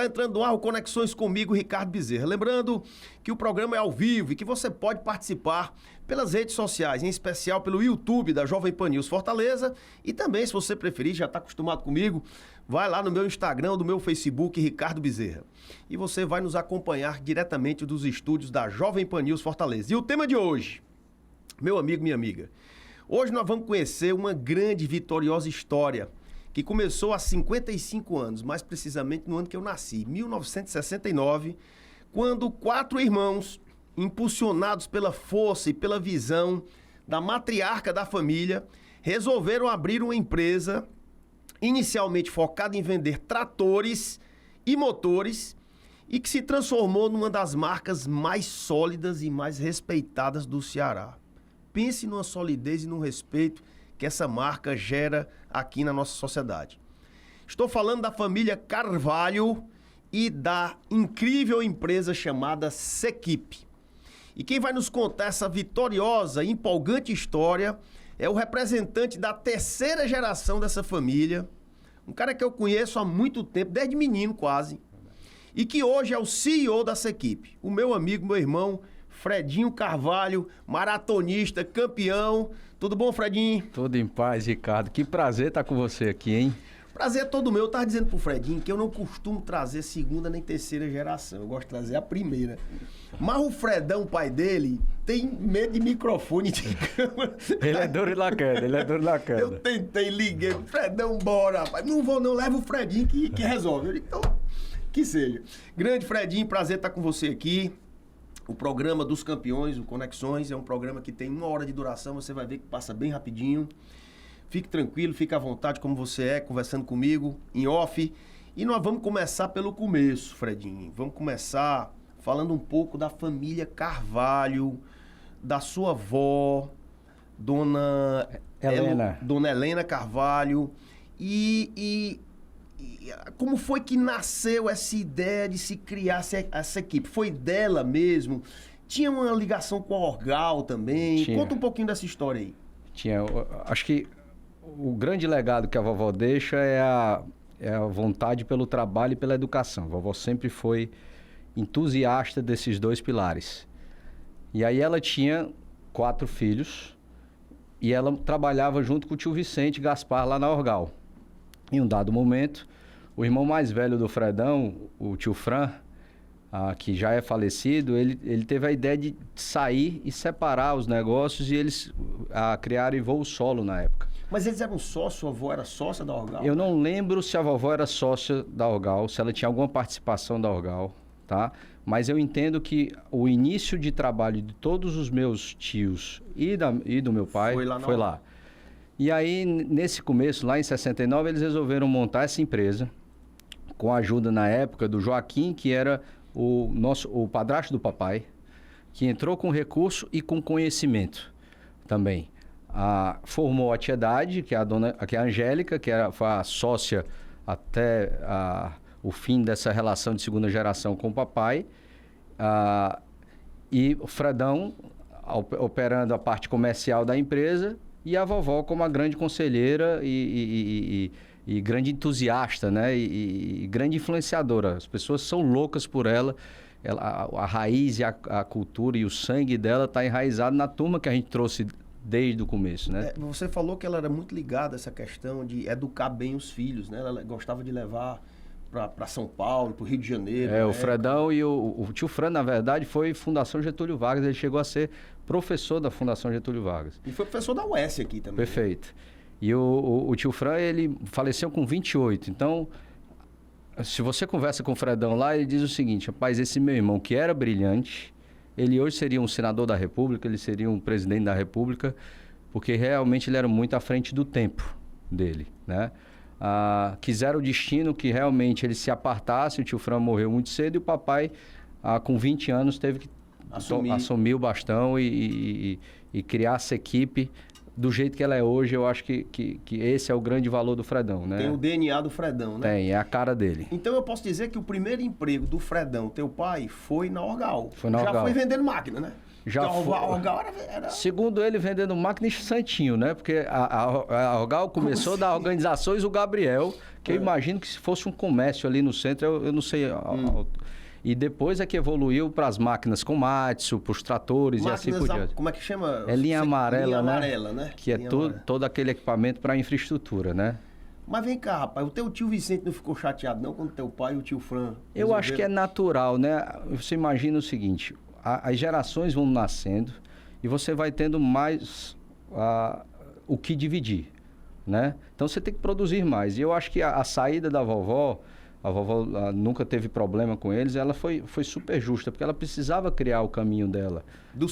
Está entrando no ar o Conexões comigo, Ricardo Bezerra. Lembrando que o programa é ao vivo e que você pode participar pelas redes sociais, em especial pelo YouTube da Jovem Pan News Fortaleza. E também, se você preferir, já está acostumado comigo, vai lá no meu Instagram, do meu Facebook, Ricardo Bezerra. E você vai nos acompanhar diretamente dos estúdios da Jovem Pan News Fortaleza. E o tema de hoje, meu amigo, minha amiga, hoje nós vamos conhecer uma grande e vitoriosa história que começou há 55 anos, mais precisamente no ano que eu nasci, 1969, quando 4 irmãos, impulsionados pela força e pela visão da matriarca da família, resolveram abrir uma empresa inicialmente focada em vender tratores e motores e que se transformou numa das marcas mais sólidas e mais respeitadas do Ceará. Pense numa solidez e num respeito que essa marca gera aqui na nossa sociedade. Estou falando da família Carvalho e da incrível empresa chamada Sequipe. E quem vai nos contar essa vitoriosa e empolgante história é o representante da 3ª geração dessa família, um cara que eu conheço há muito tempo, desde menino quase, e que hoje é o CEO da Sequipe, o meu amigo, meu irmão, Fredinho Carvalho, maratonista, campeão. Tudo bom, Fredinho? Tudo em paz, Ricardo. Que prazer estar com você aqui, hein? Prazer é todo meu. Eu tava dizendo pro Fredinho que eu não costumo trazer 2ª nem 3ª geração. Eu gosto de trazer a primeira. Mas o Fredão, pai dele, tem medo de microfone de câmera. Ele é duro na queda, ele é duro na queda. Eu tentei, liguei. Fredão, bora, rapaz. Não vou não, leva o Fredinho que resolve. Eu digo, então, que seja. Grande Fredinho, prazer estar com você aqui. O programa dos campeões, o Conexões, é um programa que tem 1 hora de duração, você vai ver que passa bem rapidinho. Fique tranquilo, fique à vontade como você é, conversando comigo, em off. E nós vamos começar pelo começo, Fredinho. Vamos começar falando um pouco da família Carvalho, da sua avó, Dona Helena Carvalho. E como foi que nasceu essa ideia de se criar essa equipe? Foi dela mesmo? Tinha uma ligação com a Orgal também? Tinha. Conta um pouquinho dessa história aí. Acho que o grande legado que a vovó deixa é a vontade pelo trabalho e pela educação. A vovó sempre foi entusiasta desses 2 pilares. E aí ela tinha 4 filhos e ela trabalhava junto com o tio Vicente Gaspar lá na Orgal. Em um dado momento, o irmão mais velho do Fredão, o tio Fran, que já é falecido, ele teve a ideia de sair e separar os negócios e eles criaram voo solo na época. Mas eles eram sócios, a avó era sócia da Orgal? Eu não lembro se a vovó era sócia da Orgal, se ela tinha alguma participação da Orgal, tá? Mas eu entendo que o início de trabalho de todos os meus tios e do meu pai foi lá. E aí, nesse começo, lá em 69, eles resolveram montar essa empresa com a ajuda, na época, do Joaquim, que era o padrasto do papai, que entrou com recurso e com conhecimento também. Formou a Tiedade, que é a Angélica, que foi a sócia até o fim dessa relação de 2ª geração com o papai. E o Fredão, operando a parte comercial da empresa, e a vovó como a grande conselheira e grande entusiasta, né? E grande influenciadora. As pessoas são loucas por ela. A raiz e a cultura e o sangue dela está enraizado na turma que a gente trouxe desde o começo, né? Você falou que ela era muito ligada a essa questão de educar bem os filhos, né? Ela gostava de levar para São Paulo, para o Rio de Janeiro. O Fredão e o tio Fran, na verdade, foi Fundação Getúlio Vargas. Ele chegou a ser professor da Fundação Getúlio Vargas. E foi professor da UES aqui também. Perfeito. Né? E o tio Fran, ele faleceu com 28. Então, se você conversa com o Fredão lá, ele diz o seguinte: rapaz, esse meu irmão que era brilhante, ele hoje seria um senador da República, ele seria um presidente da República, porque realmente ele era muito à frente do tempo dele, né? Quiseram o destino que realmente ele se apartasse. O tio Fran morreu muito cedo e o papai, com 20 anos, teve que assumir o bastão e criar essa equipe do jeito que ela é hoje. Eu acho que esse é o grande valor do Fredão, né? Tem o DNA do Fredão, né? Tem, é a cara dele. Então eu posso dizer que o primeiro emprego do Fredão, teu pai, foi na Orgal. Foi na Já Orgal. foi vendendo máquina, né? Já Porque foi... a Orgal era... Segundo ele, vendendo máquina em Santinho, né? Porque a Orgal começou da Organizações o Gabriel, que eu imagino que se fosse um comércio ali no centro, eu não sei... E depois é que evoluiu para as máquinas com Matsu, para os tratores Máquinas e assim por diante. Como é que chama? É linha amarela, linha né? amarela, né? Que é todo aquele equipamento para infraestrutura, né? Mas vem cá, rapaz, o teu tio Vicente não ficou chateado não quando teu pai e o tio Fran Eu acho que é natural, né? Você imagina o seguinte, as gerações vão nascendo e você vai tendo mais o que dividir, né? Então você tem que produzir mais. E eu acho que a saída da vovó, a vovó nunca teve problema com eles, ela foi super justa, porque ela precisava criar o caminho dela.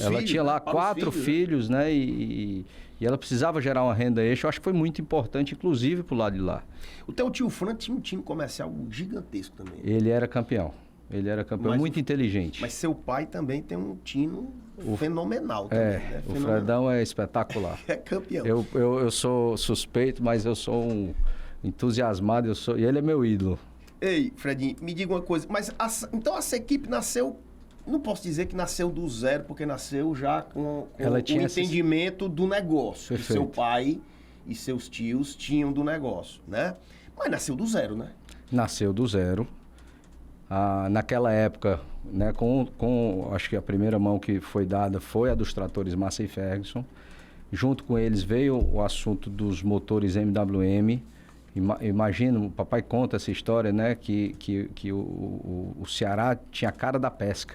Ela tinha lá 4 filhos, né? E ela precisava gerar uma renda extra. Eu acho que foi muito importante, inclusive, pro lado de lá. O teu tio Fran tinha um time comercial gigantesco também. Ele era campeão. Ele era campeão, muito inteligente. Mas seu pai também tem um tino fenomenal também, né? O Fredão é espetacular. É campeão. Eu sou suspeito, mas eu sou um entusiasmado, e ele é meu ídolo. Ei, Fredinho, me diga uma coisa, mas então essa equipe nasceu, não posso dizer que nasceu do zero, porque nasceu já com o entendimento do negócio. Perfeito. Que seu pai e seus tios tinham do negócio, né? Mas nasceu do zero, né? Nasceu do zero. Naquela época, né, acho que a primeira mão que foi dada foi a dos tratores Massey Ferguson. Junto com eles veio o assunto dos motores MWM. Imagina, o papai conta essa história, né, que o Ceará tinha a cara da pesca.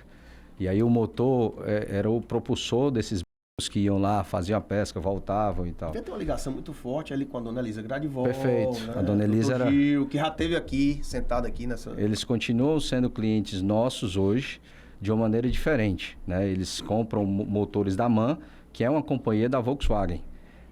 E aí o motor era o propulsor desses que iam lá, faziam a pesca, voltavam e tal. Tem uma ligação muito forte ali com a dona Elisa Gradivol. Perfeito. Né? A dona Elisa era... Gil, que já esteve aqui, sentado aqui nessa... Eles continuam sendo clientes nossos hoje, de uma maneira diferente, né? Eles compram motores da MAN, que é uma companhia da Volkswagen,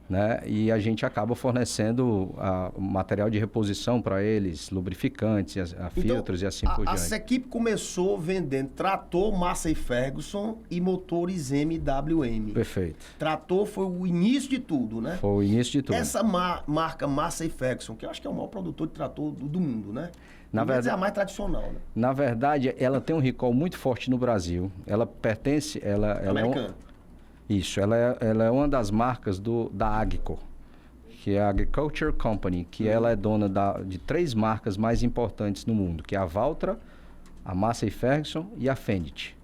né? E a gente acaba fornecendo material de reposição para eles, lubrificantes, filtros e assim por diante. Essa equipe começou vendendo trator Massey Ferguson e motores MWM. Perfeito. Trator foi o início de tudo, né? Foi o início de tudo. Essa marca Massey Ferguson, que eu acho que é o maior produtor de trator do mundo, né? Na verdade, é a mais tradicional, né? Na verdade, ela tem um recall muito forte no Brasil. Ela pertence... Americana. Isso, ela é uma das marcas da Agco, que é a Agriculture Company, que ela é dona de 3 marcas mais importantes no mundo, que é a Valtra, a Massey Ferguson e a Fendt.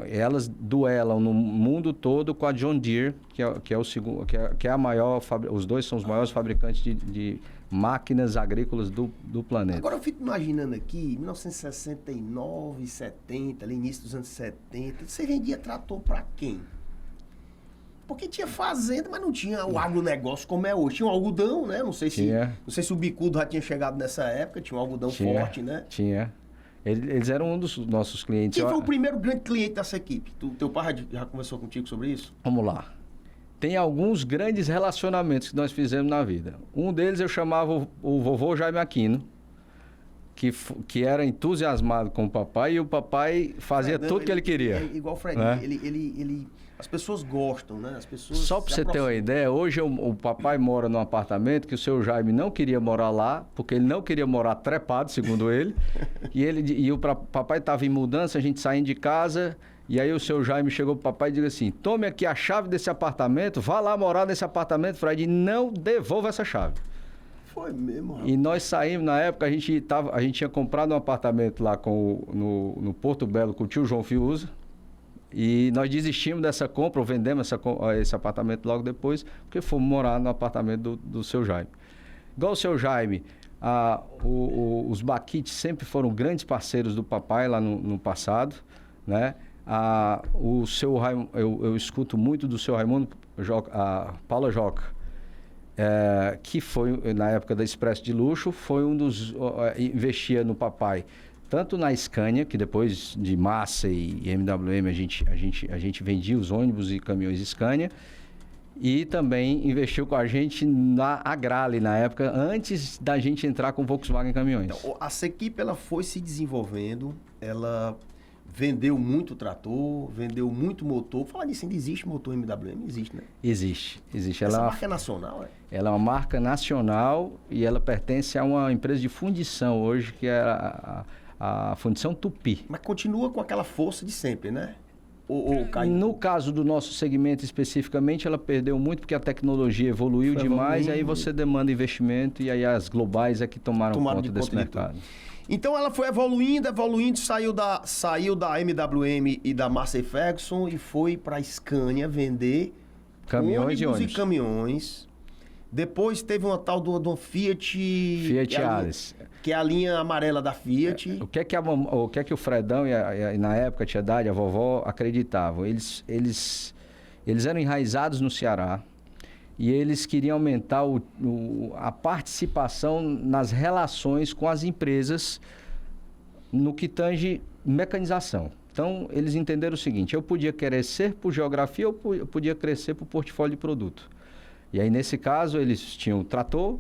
Elas duelam no mundo todo com a John Deere, que é o segundo, que é a maior, os dois são os maiores fabricantes de máquinas agrícolas do planeta. Agora eu fico imaginando aqui, 1969, 70, ali início dos anos 70, você vendia trator para quem? Porque tinha fazenda, mas não tinha o agronegócio como é hoje. Tinha um algodão, né? Não sei se o bicudo já tinha chegado nessa época, tinha um algodão forte, né? Tinha. Eles eram um dos nossos clientes. Quem foi o primeiro grande cliente dessa equipe? Teu pai já conversou contigo sobre isso? Vamos lá. Tem alguns grandes relacionamentos que nós fizemos na vida. Um deles eu chamava o vovô Jaime Aquino, que era entusiasmado com o papai, e o papai fazia tudo que ele queria. É igual o Fredinho, né? As pessoas gostam, né? As pessoas só para você ter uma ideia, hoje o papai mora num apartamento que o seu Jaime não queria morar lá, porque ele não queria morar trepado, segundo ele. E o papai estava em mudança, a gente saindo de casa, e aí o seu Jaime chegou pro papai e disse assim: tome aqui a chave desse apartamento, vá lá morar nesse apartamento, Fred, e não devolva essa chave. Foi mesmo, rapaz. E nós saímos, na época, a gente tinha comprado um apartamento lá no Porto Belo com o tio João Fiuza. E nós desistimos dessa compra, ou vendemos esse apartamento logo depois, porque fomos morar no apartamento do seu Jaime. Igual o seu Jaime, os Baquites sempre foram grandes parceiros do papai lá no passado, né? O seu Raimundo, eu escuto muito do seu Raimundo, Paula Joca, que foi, na época da Expresso de Luxo, foi um dos... investia no papai. Tanto na Scania, que depois de Massey e MWM a gente vendia os ônibus e caminhões Scania, e também investiu com a gente na Agrale, na época, antes da gente entrar com Volkswagen Caminhões. Então, a equipe ela foi se desenvolvendo, ela vendeu muito trator, vendeu muito motor. Falar nisso, ainda existe motor MWM? Existe, né? Existe. Essa marca é nacional, é? Ela é uma marca nacional e ela pertence a uma empresa de fundição hoje, que é a Fundição Tupi. Mas continua com aquela força de sempre, né? ou caiu? No caso do nosso segmento especificamente, ela perdeu muito porque a tecnologia evoluiu demais, e aí você demanda investimento e aí as globais é que tomaram conta desse mercado. Então ela foi evoluindo, saiu da MWM e da Massey Ferguson e foi para a Scania vender caminhões ônibus e caminhões. Depois teve uma tal do Fiat Alice, que é a linha amarela da Fiat. O que é que o Fredão e na época a tia Dália, a vovó acreditavam? Eles eram enraizados no Ceará e eles queriam aumentar a participação nas relações com as empresas no que tange mecanização. Então, eles entenderam o seguinte: eu podia crescer por geografia ou eu podia crescer por portfólio de produto. E aí, nesse caso, eles tinham trator,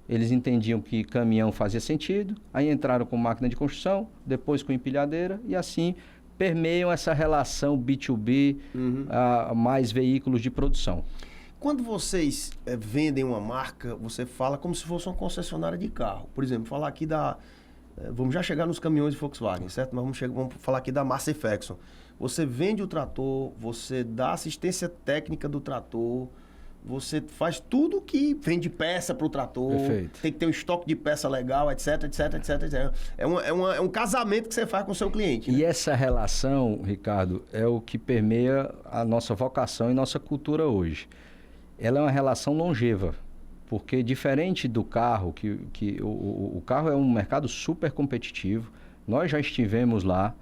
eles entendiam que caminhão fazia sentido, aí entraram com máquina de construção, depois com empilhadeira, e assim permeiam essa relação B2B, mais veículos de produção. Quando vocês vendem uma marca, você fala como se fosse uma concessionária de carro. Por exemplo, falar aqui vamos já chegar nos caminhões de Volkswagen, certo? Mas vamos falar aqui da Massey Ferguson. Você vende o trator, você dá assistência técnica do trator, você faz tudo que vende peça para o trator. Perfeito. Tem que ter um estoque de peça legal, etc, etc, etc, etc. É um casamento que você faz com o seu cliente. Né? E essa relação, Ricardo, é o que permeia a nossa vocação e nossa cultura hoje. Ela é uma relação longeva, porque diferente do carro, que o carro é um mercado super competitivo, nós já estivemos lá,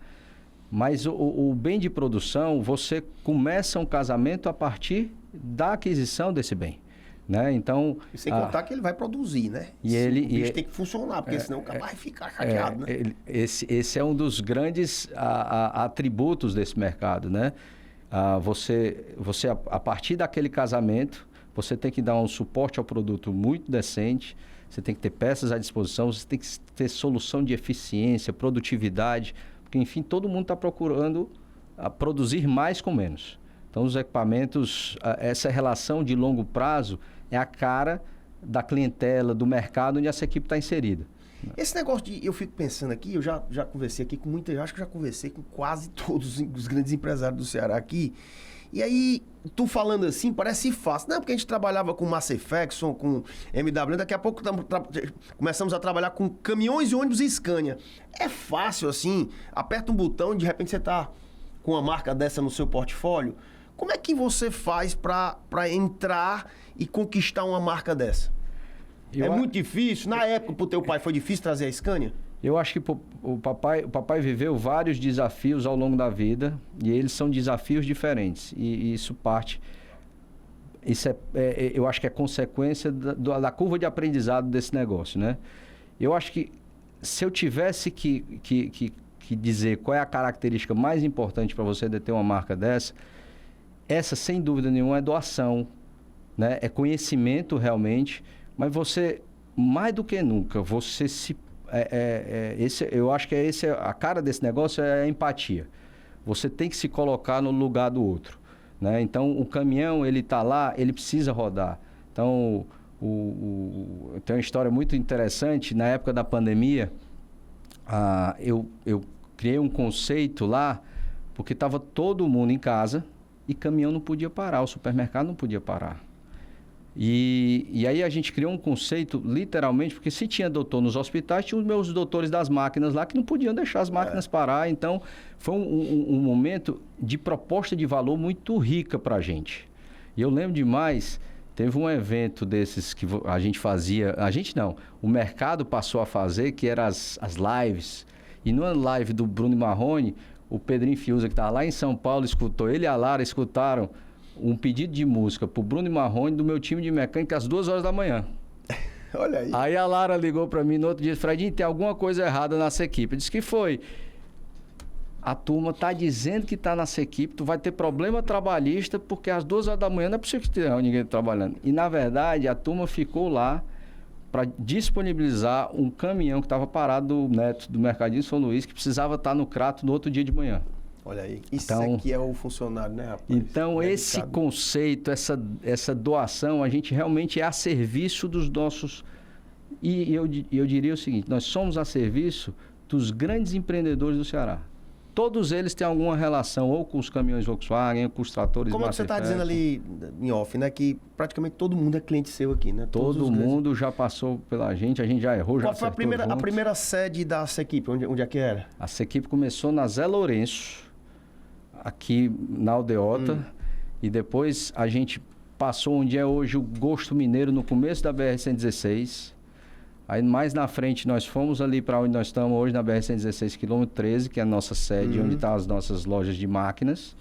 mas o bem de produção, você começa um casamento a partir da aquisição desse bem, né? Então, e sem contar que ele vai produzir, né? O bicho tem que funcionar, porque senão o cara vai ficar chateado, né? Esse é um dos grandes atributos desse mercado, né? Você a partir daquele casamento, você tem que dar um suporte ao produto muito decente, você tem que ter peças à disposição, você tem que ter solução de eficiência, produtividade, porque, enfim, todo mundo está procurando produzir mais com menos. Então, os equipamentos, essa relação de longo prazo é a cara da clientela, do mercado onde essa equipe está inserida. Esse negócio eu fico pensando aqui, eu já conversei aqui com muita gente, acho que já conversei com quase todos os grandes empresários do Ceará aqui. E aí, tu falando assim, parece fácil. Não, porque a gente trabalhava com Massey Ferguson, com MW, daqui a pouco começamos a trabalhar com caminhões e ônibus e Scania. É fácil assim, aperta um botão e de repente você tá com uma marca dessa no seu portfólio. Como é que você faz para entrar e conquistar uma marca dessa? Muito difícil? Na época, pro teu pai, foi difícil trazer a Scania? Eu acho que o papai viveu vários desafios ao longo da vida e eles são desafios diferentes. E isso parte... eu acho que é consequência da curva de aprendizado desse negócio, né? Eu acho que se eu tivesse que dizer qual é a característica mais importante para você de ter uma marca dessa, essa, sem dúvida nenhuma, é doação, né? É conhecimento realmente, mas você, mais do que nunca, você se... eu acho que a cara desse negócio é a empatia. Você tem que se colocar no lugar do outro, né? Então, o caminhão, ele está lá, ele precisa rodar. Então, tem uma história muito interessante. Na época da pandemia, eu criei um conceito lá, porque estava todo mundo em casa e caminhão não podia parar, o supermercado não podia parar. E aí a gente criou um conceito, literalmente, porque se tinha doutor nos hospitais, tinha os meus doutores das máquinas lá que não podiam deixar as máquinas parar. Então, foi um momento de proposta de valor muito rica para a gente. E eu lembro demais, teve um evento desses que a gente fazia... A gente não, o mercado passou a fazer, que eram as lives. E numa live do Bruno Marrone, o Pedrinho Fiuza, que estava lá em São Paulo, escutou. Ele e a Lara escutaram um pedido de música pro Bruno Marrone do meu time de mecânica às 2h da manhã. Olha aí. Aí a Lara ligou para mim no outro dia e disse: Fredinho, tem alguma coisa errada nessa equipe. Eu disse: que foi? A turma tá dizendo que tá nessa equipe, tu vai ter problema trabalhista, porque às 2h da manhã não é possível que tenha ninguém trabalhando. E na verdade a turma ficou lá para disponibilizar um caminhão que estava parado do Neto, do Mercadinho São Luís, que precisava estar no Crato no outro dia de manhã. Olha aí, isso aqui é o funcionário, né, rapaz? Então, esse conceito, essa doação, a gente realmente é a serviço dos nossos... E eu diria o seguinte: nós somos a serviço dos grandes empreendedores do Ceará. todos eles têm alguma relação ou com os caminhões Volkswagen, ou com os tratores Como é que você está dizendo ali em off, né? Que praticamente todo mundo é cliente seu aqui, né? Todo mundo já passou pela gente, a gente já errou, já Qual foi acertou a primeira sede da Sequipe? Onde é que era? A Sequipe começou na Zé Lourenço, aqui na Aldeota, e depois a gente passou onde é hoje o Gosto Mineiro, no começo da BR-116. Aí mais na frente nós fomos ali para onde nós estamos hoje, na BR-116, quilômetro 13, que é a nossa sede, onde estão as nossas lojas de máquinas,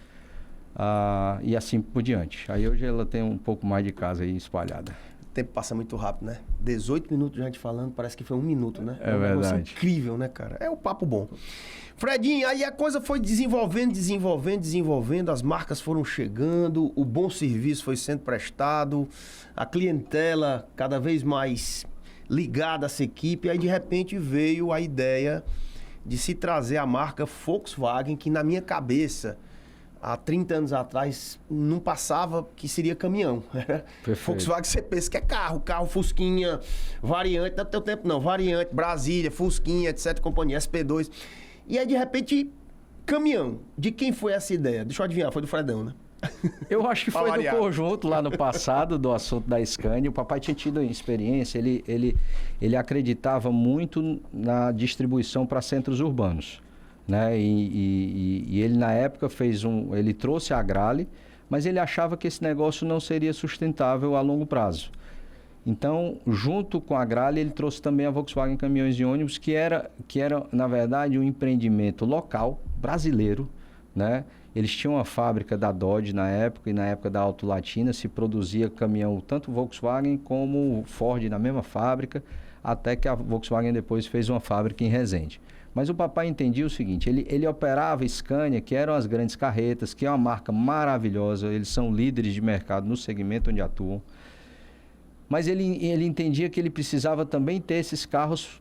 e assim por diante. Aí hoje ela tem um pouco mais de casa aí espalhada. O tempo passa muito rápido, né? 18 minutos de gente falando, parece que foi 1 minuto, né? É verdade. Incrível, né, cara? É um papo bom. Fredinho, aí a coisa foi desenvolvendo, as marcas foram chegando, o bom serviço foi sendo prestado, a clientela cada vez mais ligada a essa equipe, aí de repente veio a ideia de se trazer a marca Volkswagen, que na minha cabeça, há 30 anos atrás, não passava que seria caminhão. Volkswagen você pensa que é carro Fusquinha, variante, não é teu tempo não, variante, Brasília, Fusquinha, etc, companhia, SP2. E aí de repente, caminhão. De quem foi essa ideia? Deixa eu adivinhar, foi do Fredão, né? Eu acho que foi do conjunto lá no passado, do assunto da Scania. O papai tinha tido experiência, ele acreditava muito na distribuição para centros urbanos, né? E ele na época ele trouxe a Agrale, mas ele achava que esse negócio não seria sustentável a longo prazo. Então, junto com a Agrale, ele trouxe também a Volkswagen Caminhões e Ônibus, que era na verdade, um empreendimento local, brasileiro, né? Eles tinham uma fábrica da Dodge na época, e na época da Auto Latina se produzia caminhão tanto Volkswagen como Ford na mesma fábrica, até que a Volkswagen depois fez uma fábrica em Resende. Mas o papai entendia o seguinte, ele operava Scania, que eram as grandes carretas, que é uma marca maravilhosa, eles são líderes de mercado no segmento onde atuam. Mas ele entendia que ele precisava também ter esses carros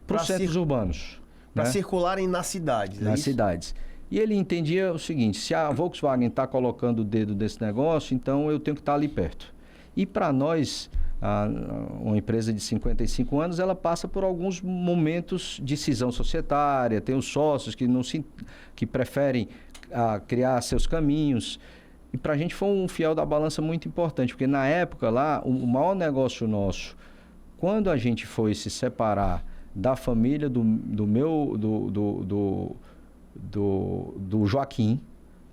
para os centros urbanos. Para circularem nas cidades. Nas cidades. E ele entendia o seguinte, se a Volkswagen está colocando o dedo desse negócio, então eu tenho que estar ali perto. E para nós, uma empresa de 55 anos, ela passa por alguns momentos de cisão societária, tem os sócios que preferem criar seus caminhos. E para a gente foi um fiel da balança muito importante, porque na época lá, o maior negócio nosso, quando a gente foi se separar da família do Joaquim,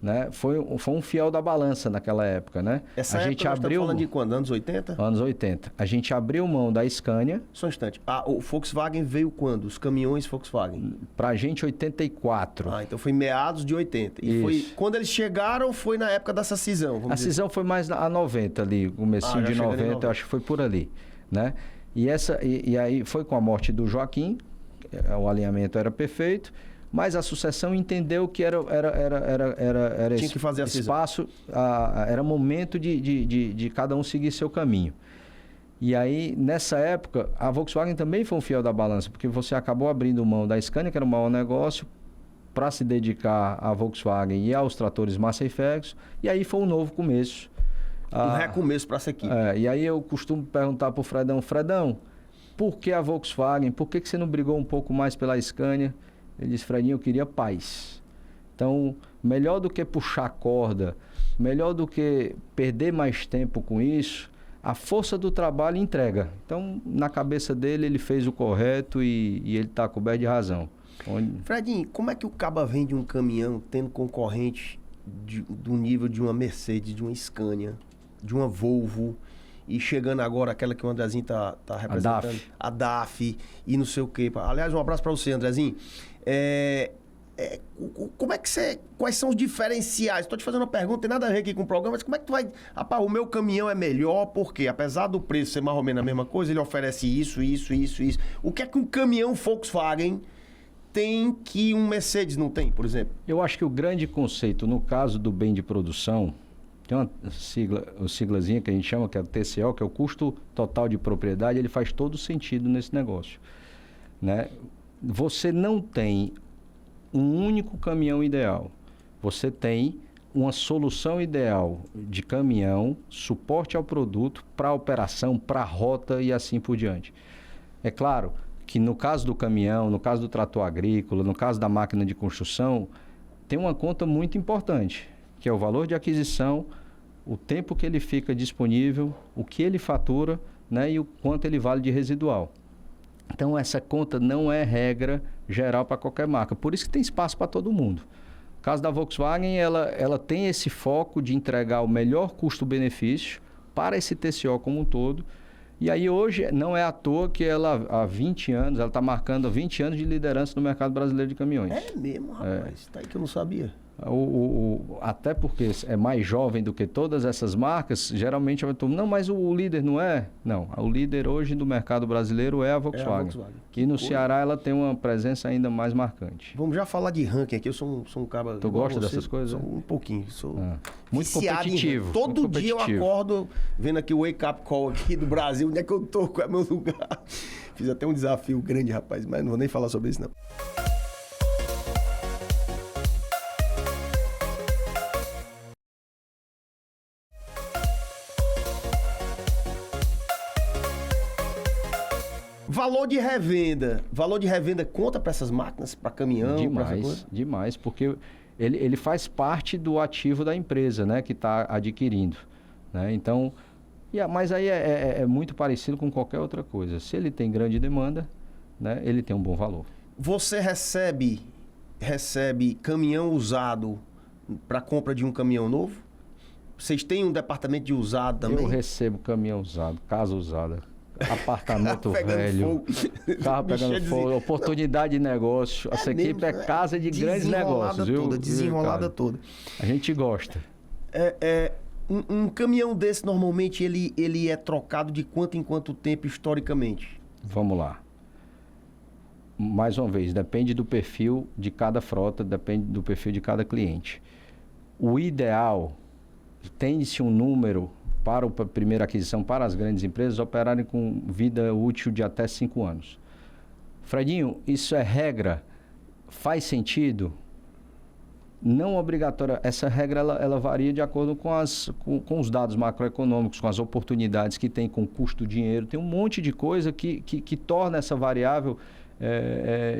né? Foi um fiel da balança naquela época, né? Essa época nós estamos falando de quando? Anos 80? Anos 80. A gente abriu mão da Scania. Só um instante. O Volkswagen veio quando? Os caminhões Volkswagen? Pra gente, 84. Então foi meados de 80. E foi, quando eles chegaram, foi na época dessa cisão. A cisão foi mais a 90 ali, comecinho de 90, eu acho que foi por ali, né? E aí foi com a morte do Joaquim, o alinhamento era perfeito, mas a sucessão entendeu que era tinha que fazer a espaço, era momento de cada um seguir seu caminho. E aí, nessa época, a Volkswagen também foi um fiel da balança, porque você acabou abrindo mão da Scania, que era um maior negócio, para se dedicar à Volkswagen e aos tratores Massey Ferguson, e aí foi um novo começo. Um recomeço para essa equipe. E aí eu costumo perguntar para o Fredão, por que a Volkswagen? Por que você não brigou um pouco mais pela Scania? Ele disse, Fredinho, eu queria paz. Então, melhor do que puxar corda, melhor do que perder mais tempo com isso, a força do trabalho entrega. Então, na cabeça dele, ele fez o correto e ele está coberto de razão. Fredinho, como é que o caba vende um caminhão tendo concorrente do nível de uma Mercedes, de uma Scania, de uma Volvo, e chegando agora aquela que o Andrezinho tá representando, a DAF e não sei o quê. Aliás, um abraço para você, Andrezinho. Como é que quais são os diferenciais? Estou te fazendo uma pergunta, tem nada a ver aqui com o programa, mas como é que tu vai... Rapaz, o meu caminhão é melhor porque, apesar do preço ser mais ou menos a mesma coisa, ele oferece isso. O que é que um caminhão Volkswagen tem que um Mercedes não tem, por exemplo? Eu acho que o grande conceito, no caso do bem de produção, tem uma siglazinha que a gente chama, que é o TCO, que é o custo total de propriedade, ele faz todo sentido nesse negócio, né? Você não tem um único caminhão ideal. Você tem uma solução ideal de caminhão, suporte ao produto, para a operação, para a rota e assim por diante. É claro que no caso do caminhão, no caso do trator agrícola, no caso da máquina de construção, tem uma conta muito importante, que é o valor de aquisição, o tempo que ele fica disponível, o que ele fatura, né, e o quanto ele vale de residual. Então, essa conta não é regra geral para qualquer marca. Por isso que tem espaço para todo mundo. No caso da Volkswagen, ela tem esse foco de entregar o melhor custo-benefício para esse TCO como um todo. E aí, hoje, não é à toa que ela, há 20 anos, ela está marcando 20 anos de liderança no mercado brasileiro de caminhões. É mesmo, rapaz. Tá aí que eu não sabia. Até porque é mais jovem do que todas essas marcas, geralmente eu estou, não, mas o líder não é? Não, o líder hoje do mercado brasileiro é a Volkswagen. E no Ceará ela tem uma presença ainda mais marcante. Vamos já falar de ranking aqui, eu sou um cara... Tu gosta dessas coisas? Sou um pouquinho, muito competitivo. Todo muito dia competitivo. eu acordo vendo aqui o Wake Up Call aqui do Brasil, onde é que eu tô, qual é meu lugar. Fiz até um desafio grande, rapaz, mas não vou nem falar sobre isso, não. Valor de revenda. Valor de revenda conta para essas máquinas, para caminhão? Demais, porque ele faz parte do ativo da empresa, né, que está adquirindo. Né? Então, mas aí é muito parecido com qualquer outra coisa. Se ele tem grande demanda, né, ele tem um bom valor. Você recebe caminhão usado para compra de um caminhão novo? Vocês têm um departamento de usado também? Eu recebo caminhão usado, casa usada. Apartamento velho, carro pegando fogo, oportunidade de negócio. Essa equipe é casa de grandes negócios, viu? Desenrolada toda. A gente gosta. Um caminhão desse, normalmente, ele é trocado de quanto em quanto tempo, historicamente? Vamos lá. Mais uma vez, depende do perfil de cada frota, depende do perfil de cada cliente. O ideal, tem-se um número... para a primeira aquisição, para as grandes empresas, operarem com vida útil de até 5 anos. Fredinho, isso é regra? Faz sentido? Não obrigatória. Essa regra ela varia de acordo com os dados macroeconômicos, com as oportunidades que tem, com o custo do dinheiro. Tem um monte de coisa que torna essa variável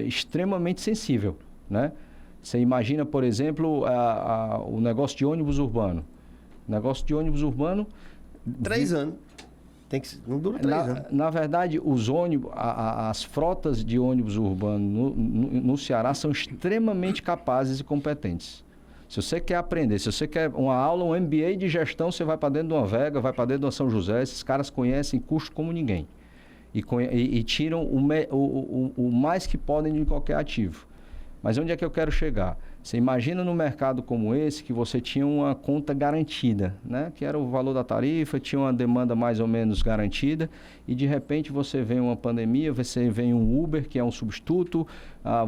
extremamente sensível. Né? Você imagina, por exemplo, o negócio de ônibus urbano. Negócio de ônibus urbano... 3 anos. Não dura 3 anos. Na verdade, os ônibus, as frotas de ônibus urbano no Ceará são extremamente capazes e competentes. Se você quer aprender, se você quer uma aula, um MBA de gestão, você vai para dentro de uma Vega, vai para dentro de uma São José. Esses caras conhecem custo como ninguém. E tiram o mais que podem de qualquer ativo. Mas onde é que eu quero chegar? Você imagina num mercado como esse que você tinha uma conta garantida, né? Que era o valor da tarifa, tinha uma demanda mais ou menos garantida e de repente você vem uma pandemia, você vem um Uber que é um substituto,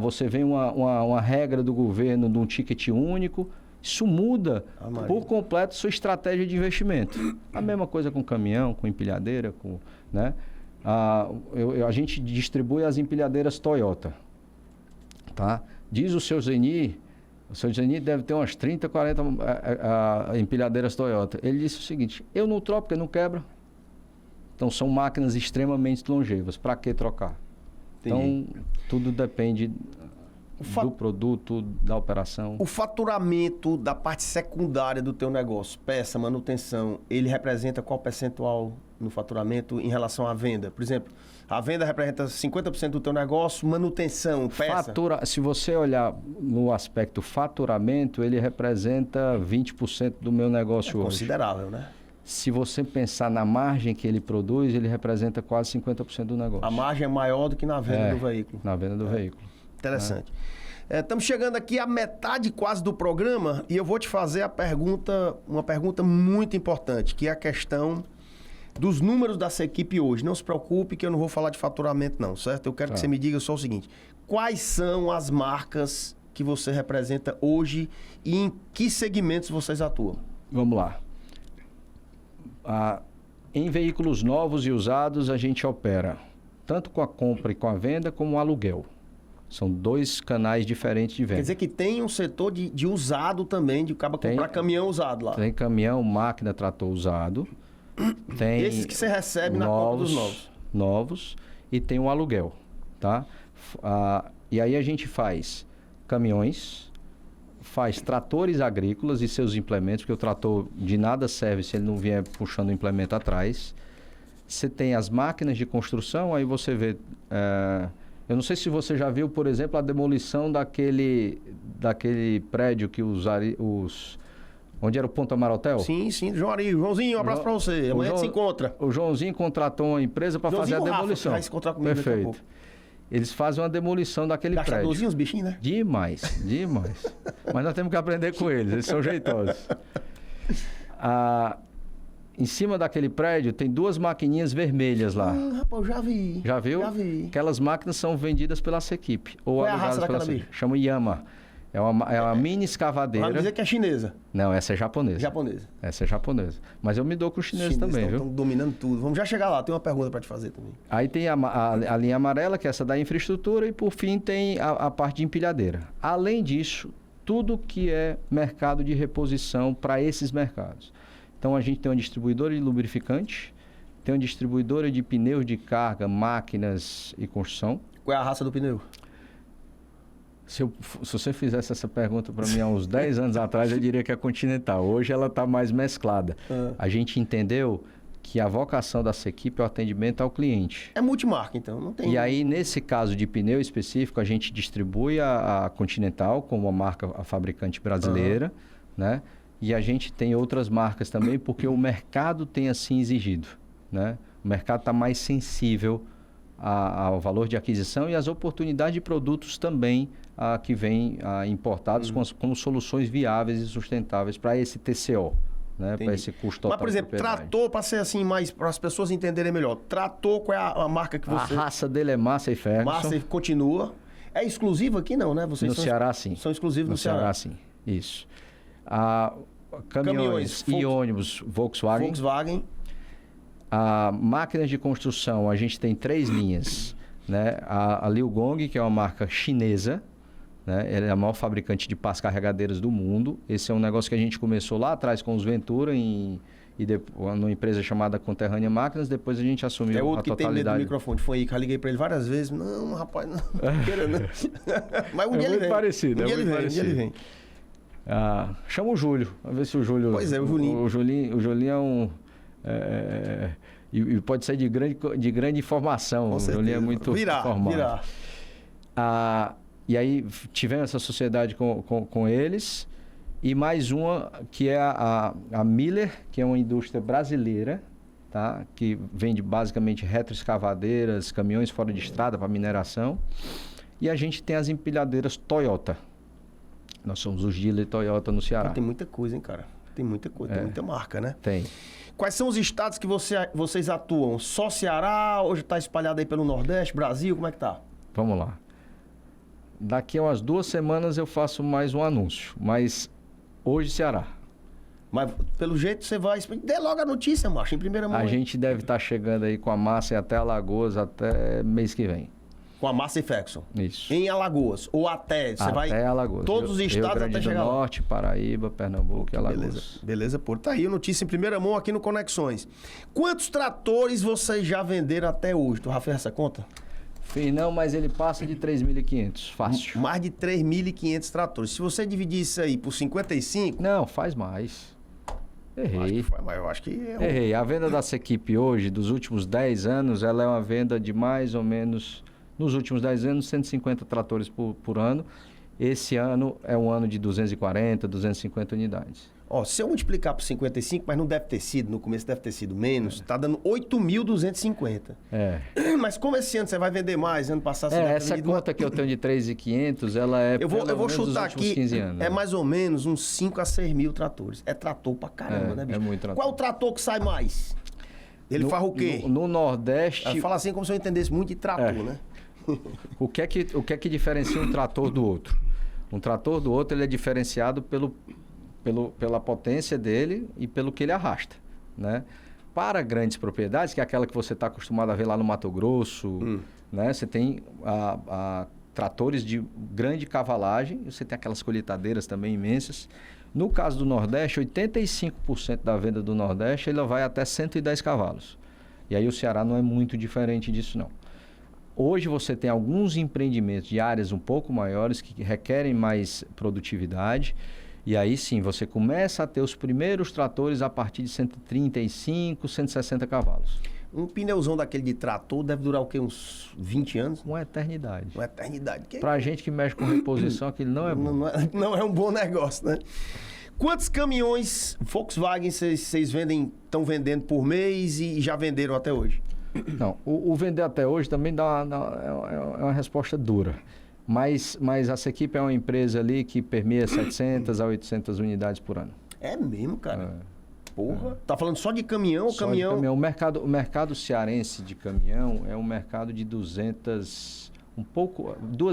você vem uma regra do governo de um ticket único. Isso muda por completo sua estratégia de investimento. A mesma coisa com caminhão, com empilhadeira, né? A gente distribui as empilhadeiras Toyota, tá? Diz o seu Zeni deve ter umas 30, 40 empilhadeiras Toyota. Ele disse o seguinte, eu não troco porque não quebra. Então, são máquinas extremamente longevas. Para que trocar? Entendi. Então, tudo depende do produto, da operação. O faturamento da parte secundária do teu negócio, peça, manutenção, ele representa qual percentual no faturamento em relação à venda? Por exemplo, a venda representa 50% do teu negócio, manutenção, peça... Se você olhar no aspecto faturamento, ele representa 20% do meu negócio hoje. Considerável, né? Se você pensar na margem que ele produz, ele representa quase 50% do negócio. A margem é maior do que na venda do veículo. Na venda do veículo. Interessante. Estamos chegando aqui à metade quase do programa e eu vou te fazer uma pergunta muito importante, que é a questão dos números dessa equipe hoje. Não se preocupe que eu não vou falar de faturamento não, certo? Eu quero que você me diga só o seguinte, quais são as marcas que você representa hoje e em que segmentos vocês atuam? Vamos lá. Em veículos novos e usados, a gente opera tanto com a compra e com a venda, como o aluguel. São 2 canais diferentes de venda. Quer dizer que tem um setor de usado também, de acaba comprar caminhão usado lá. Tem caminhão, máquina, trator usado. Tem esses que você recebe na compra dos novos. Novos. E tem o aluguel, tá? E aí a gente faz caminhões, faz tratores agrícolas e seus implementos, porque o trator de nada serve se ele não vier puxando o implemento atrás. Você tem as máquinas de construção, aí você vê... eu não sei se você já viu, por exemplo, a demolição daquele prédio que onde era o Ponto Amaraltel? Sim, Joãozinho, um abraço pra você. Amanhã a gente se encontra. O Joãozinho contratou uma empresa para fazer a demolição. Vai se encontrar comigo daqui a pouco. Perfeito. Eles fazem uma demolição daquele prédio. Gastadorzinho os bichinhos, né? Demais. Mas nós temos que aprender com eles são jeitosos. Em cima daquele prédio tem 2 maquininhas vermelhas lá. Rapaz, eu já vi. Já viu? Já vi. Aquelas máquinas são vendidas pela Sequipe. Qual é a raça daquela bicha? Chama Yama. É uma mini escavadeira. Vai dizer que é chinesa. Não, essa é japonesa. Essa é japonesa. Mas eu me dou com os chineses também, viu? Estão dominando tudo. Vamos já chegar lá. Tem uma pergunta para te fazer também. Aí tem a linha amarela, que é essa da infraestrutura, e por fim tem a parte de empilhadeira. Além disso, tudo que é mercado de reposição para esses mercados. Então a gente tem uma distribuidora de lubrificante, tem uma distribuidora de pneus de carga, máquinas e construção. Qual é a raça do pneu? Se você fizesse essa pergunta para mim há uns 10 anos atrás, eu diria que é Continental. Hoje ela está mais mesclada. A gente entendeu que a vocação da Sequipe é o atendimento ao cliente. É multimarca, então, não tem... E aí, nesse caso de pneu específico, a gente distribui a Continental como a marca, a fabricante brasileira, né? E a gente tem outras marcas também, porque o mercado tem assim exigido, né? O mercado está mais sensível ao valor de aquisição e às oportunidades de produtos também que vêm importados como soluções viáveis e sustentáveis para esse TCO, né? Para esse custo total. Mas, por exemplo, trator, para ser assim, mais para as pessoas entenderem melhor, trator, qual é a marca que você... A raça dele é Massey Ferguson. Massey continua. É exclusivo aqui não, né? Vocês no Ceará, sim. São exclusivos no Ceará. No Ceará, sim. Isso. Caminhões e ônibus Volkswagen. Máquinas de construção, a gente tem 3 linhas, né? A Liu Gong, que é uma marca chinesa, né? Ela é a maior fabricante de pás carregadeiras do mundo. Esse é um negócio que a gente começou lá atrás com os Ventura numa empresa chamada Conterrânea Máquinas. Depois a gente assumiu a totalidade. É outro que tem medo do microfone. Foi aí que eu liguei para ele várias vezes. Não, rapaz, não queira não. Mas um dia ele vem. Parecido, um dia ele vem. Chama o Júlio, vamos ver se o Júlio... Pois é, o Julinho. O Julinho é um... e pode ser de grande informação. O Julinho é muito formado. E aí tivemos essa sociedade com eles. E mais uma que é a Miller, que é uma indústria brasileira, tá? Que vende basicamente retroescavadeiras, caminhões fora de estrada para mineração. E a gente tem as empilhadeiras Toyota. Nós somos os dealers Toyota no Ceará. Tem muita coisa, hein, cara? Tem muita coisa, tem muita marca, né? Tem. Quais são os estados que vocês atuam? Só Ceará? Hoje está espalhado aí pelo Nordeste, Brasil? Como é que tá? Vamos lá. Daqui a umas 2 semanas eu faço mais um anúncio, mas hoje Ceará. Mas pelo jeito você vai... Dê logo a notícia, macho, em primeira mão. A gente deve estar chegando aí com a Massey até Alagoas até mês que vem. Com a Massey Ferguson. Isso. Em Alagoas. Ou até... Você vai... Até Alagoas. Todos os estados até chegar lá. Norte, Paraíba, Pernambuco e Alagoas. Beleza, pô. Tá aí a notícia em primeira mão aqui no Conexões. Quantos tratores vocês já venderam até hoje? Tu já fez essa conta? Fiz não, mas ele passa de 3.500. Fácil. Mais de 3.500 tratores. Se você dividir isso aí por 55... Não, faz mais. Errei. Eu acho que... Errei. A venda da Sequipe hoje, dos últimos 10 anos, ela é uma venda de mais ou menos... Nos últimos 10 anos, 150 tratores por ano. Esse ano é um ano de 240, 250 unidades. Se eu multiplicar por 55, mas não deve ter sido, no começo deve ter sido menos, tá dando 8.250. Mas como esse ano você vai vender mais, ano passado você deve ter essa conta que eu tenho de 3.500, ela é eu vou chutar aqui, 15 anos. É mais ou menos uns 5 a 6 mil tratores. É trator pra caramba, né, bicho? É muito trator. Qual é o trator que sai mais? Ele faz o quê? No Nordeste... Fala assim como se eu entendesse muito de trator, né? O que é que diferencia um trator do outro? Um trator do outro ele é diferenciado pela potência dele e pelo que ele arrasta, né? Para grandes propriedades, que é aquela que você está acostumado a ver lá no Mato Grosso, né? Você tem tratores de grande cavalagem, você tem aquelas colheitadeiras também imensas. No caso do Nordeste, 85% da venda do Nordeste ela vai até 110 cavalos. E aí o Ceará não é muito diferente disso, não. Hoje você tem alguns empreendimentos de áreas um pouco maiores que requerem mais produtividade. E aí sim, você começa a ter os primeiros tratores a partir de 135, 160 cavalos. Um pneuzão daquele de trator deve durar o quê? Uns 20 anos? Uma eternidade. Uma eternidade. Pra gente que mexe com reposição, aquilo não é bom. Não é um bom negócio, né? Quantos caminhões Volkswagen vocês estão vendendo por mês e já venderam até hoje? Não, o vender até hoje também é uma resposta dura. Mas a Sequipe é uma empresa ali que permeia 700 a 800 unidades por ano. É mesmo, cara? Porra. Tá falando só de caminhão ou caminhão? De caminhão. O mercado cearense de caminhão é um mercado de 2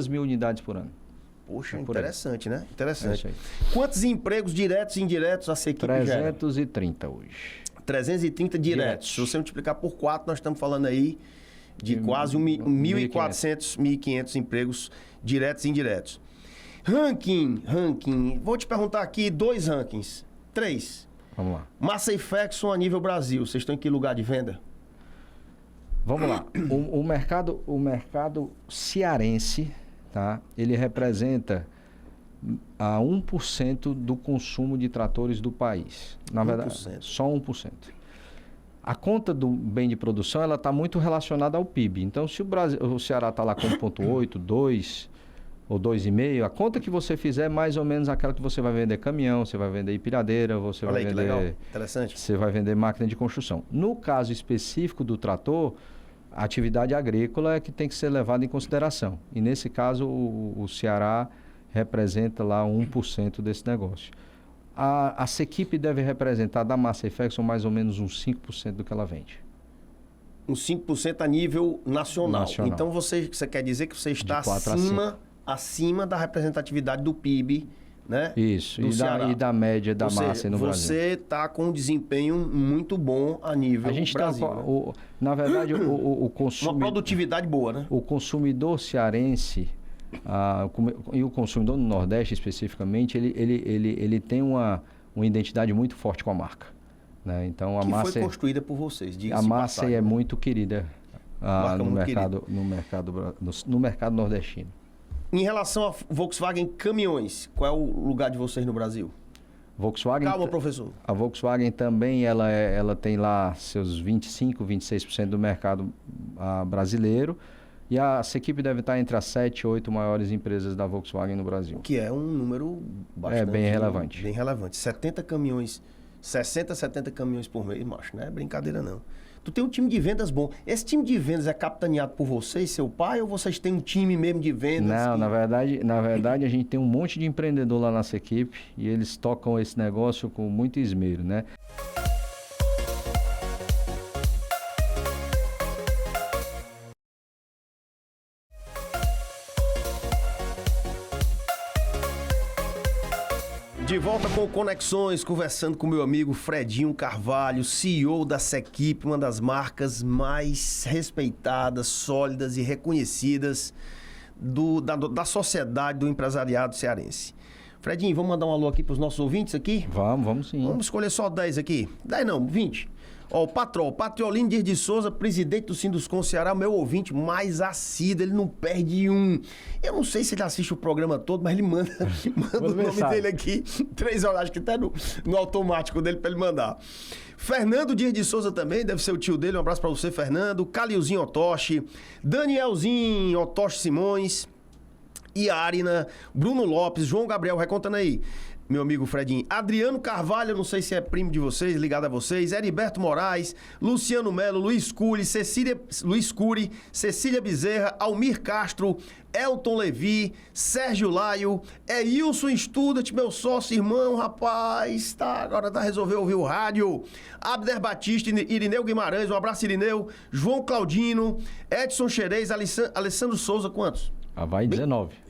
mil unidades por ano. Poxa, interessante, né? Interessante. É quantos empregos diretos e indiretos a Sequipe gera? 330 hoje. 330 diretos. Se você multiplicar por 4, nós estamos falando aí de quase 1.400, 1.500 empregos diretos e indiretos. Ranking. Vou te perguntar aqui 2 rankings. 3. Vamos lá. Massa e Ferguson a nível Brasil. Vocês estão em que lugar de venda? Vamos lá. O mercado cearense, tá? Ele representa a 1% do consumo de tratores do país. Na verdade, 1%. Só 1%. A conta do bem de produção ela está muito relacionada ao PIB. Então, se o Ceará está lá com 1,8, 2 ou 2,5, a conta que você fizer é mais ou menos aquela que você vai vender caminhão, você vai vender empilhadeira, você Olha vai aí, vender... que legal. Interessante. Você vai vender máquina de construção. No caso específico do trator, a atividade agrícola é que tem que ser levada em consideração. E nesse caso, o Ceará representa lá 1% desse negócio. A Sequipe deve representar da Massa e Ferguson mais ou menos uns 5% do que ela vende. Uns 5% a nível nacional. Então você quer dizer que você está acima da representatividade do PIB, né? Isso, e da média da massa no Brasil. Você está com um desempenho muito bom a nível Brasil. Na verdade, o consumidor... Uma produtividade boa, né? O consumidor cearense... e o consumidor no Nordeste especificamente, ele tem uma identidade muito forte com a marca, né? Então, que foi construída por vocês, diga-se a de massa passagem, é muito querida no mercado nordestino. Em relação a Volkswagen Caminhões, qual é o lugar de vocês no Brasil? Calma, professor. A Volkswagen também ela tem lá seus 25, 26% do mercado brasileiro. E a Sequipe deve estar entre as 7 e 8 maiores empresas da Volkswagen no Brasil. Que é um número bastante... bem relevante. Bem relevante. 70 caminhões, 60, 70 caminhões por mês, macho, não é brincadeira não. Tu tem um time de vendas bom. Esse time de vendas é capitaneado por vocês, seu pai, ou vocês têm um time mesmo de vendas? Não, na verdade a gente tem um monte de empreendedor lá na Sequipe e eles tocam esse negócio com muito esmero, né? De volta com Conexões, conversando com meu amigo Fredinho Carvalho, CEO da Sequipe, uma das marcas mais respeitadas, sólidas e reconhecidas da sociedade, do empresariado cearense. Fredinho, vamos mandar um alô aqui para os nossos ouvintes aqui? Vamos sim. Vamos escolher só 10 aqui. 10 não, 20. Ó, o Patriolino Dias de Souza, presidente do Sinduscom Ceará, meu ouvinte mais assíduo, ele não perde um. Eu não sei se ele assiste o programa todo, mas ele manda o nome dele aqui. 3 horas, acho que até no automático dele para ele mandar. Fernando Dias de Souza também, deve ser o tio dele, um abraço para você, Fernando. Calilzinho Otoshi, Danielzinho Otoshi Simões, Iarina, Bruno Lopes, João Gabriel, recontando aí. Meu amigo Fredinho, Adriano Carvalho, não sei se é primo de vocês, ligado a vocês, Heriberto Moraes, Luciano Melo, Luiz Cury, Cecília Bezerra, Almir Castro, Elton Levi, Sérgio Laio, Eilson Student, meu sócio, irmão, rapaz, agora resolveu ouvir o rádio, Abner Batista, Irineu Guimarães, um abraço Irineu, João Claudino, Edson Xerez, Alessandro Souza, quantos? Vai 19.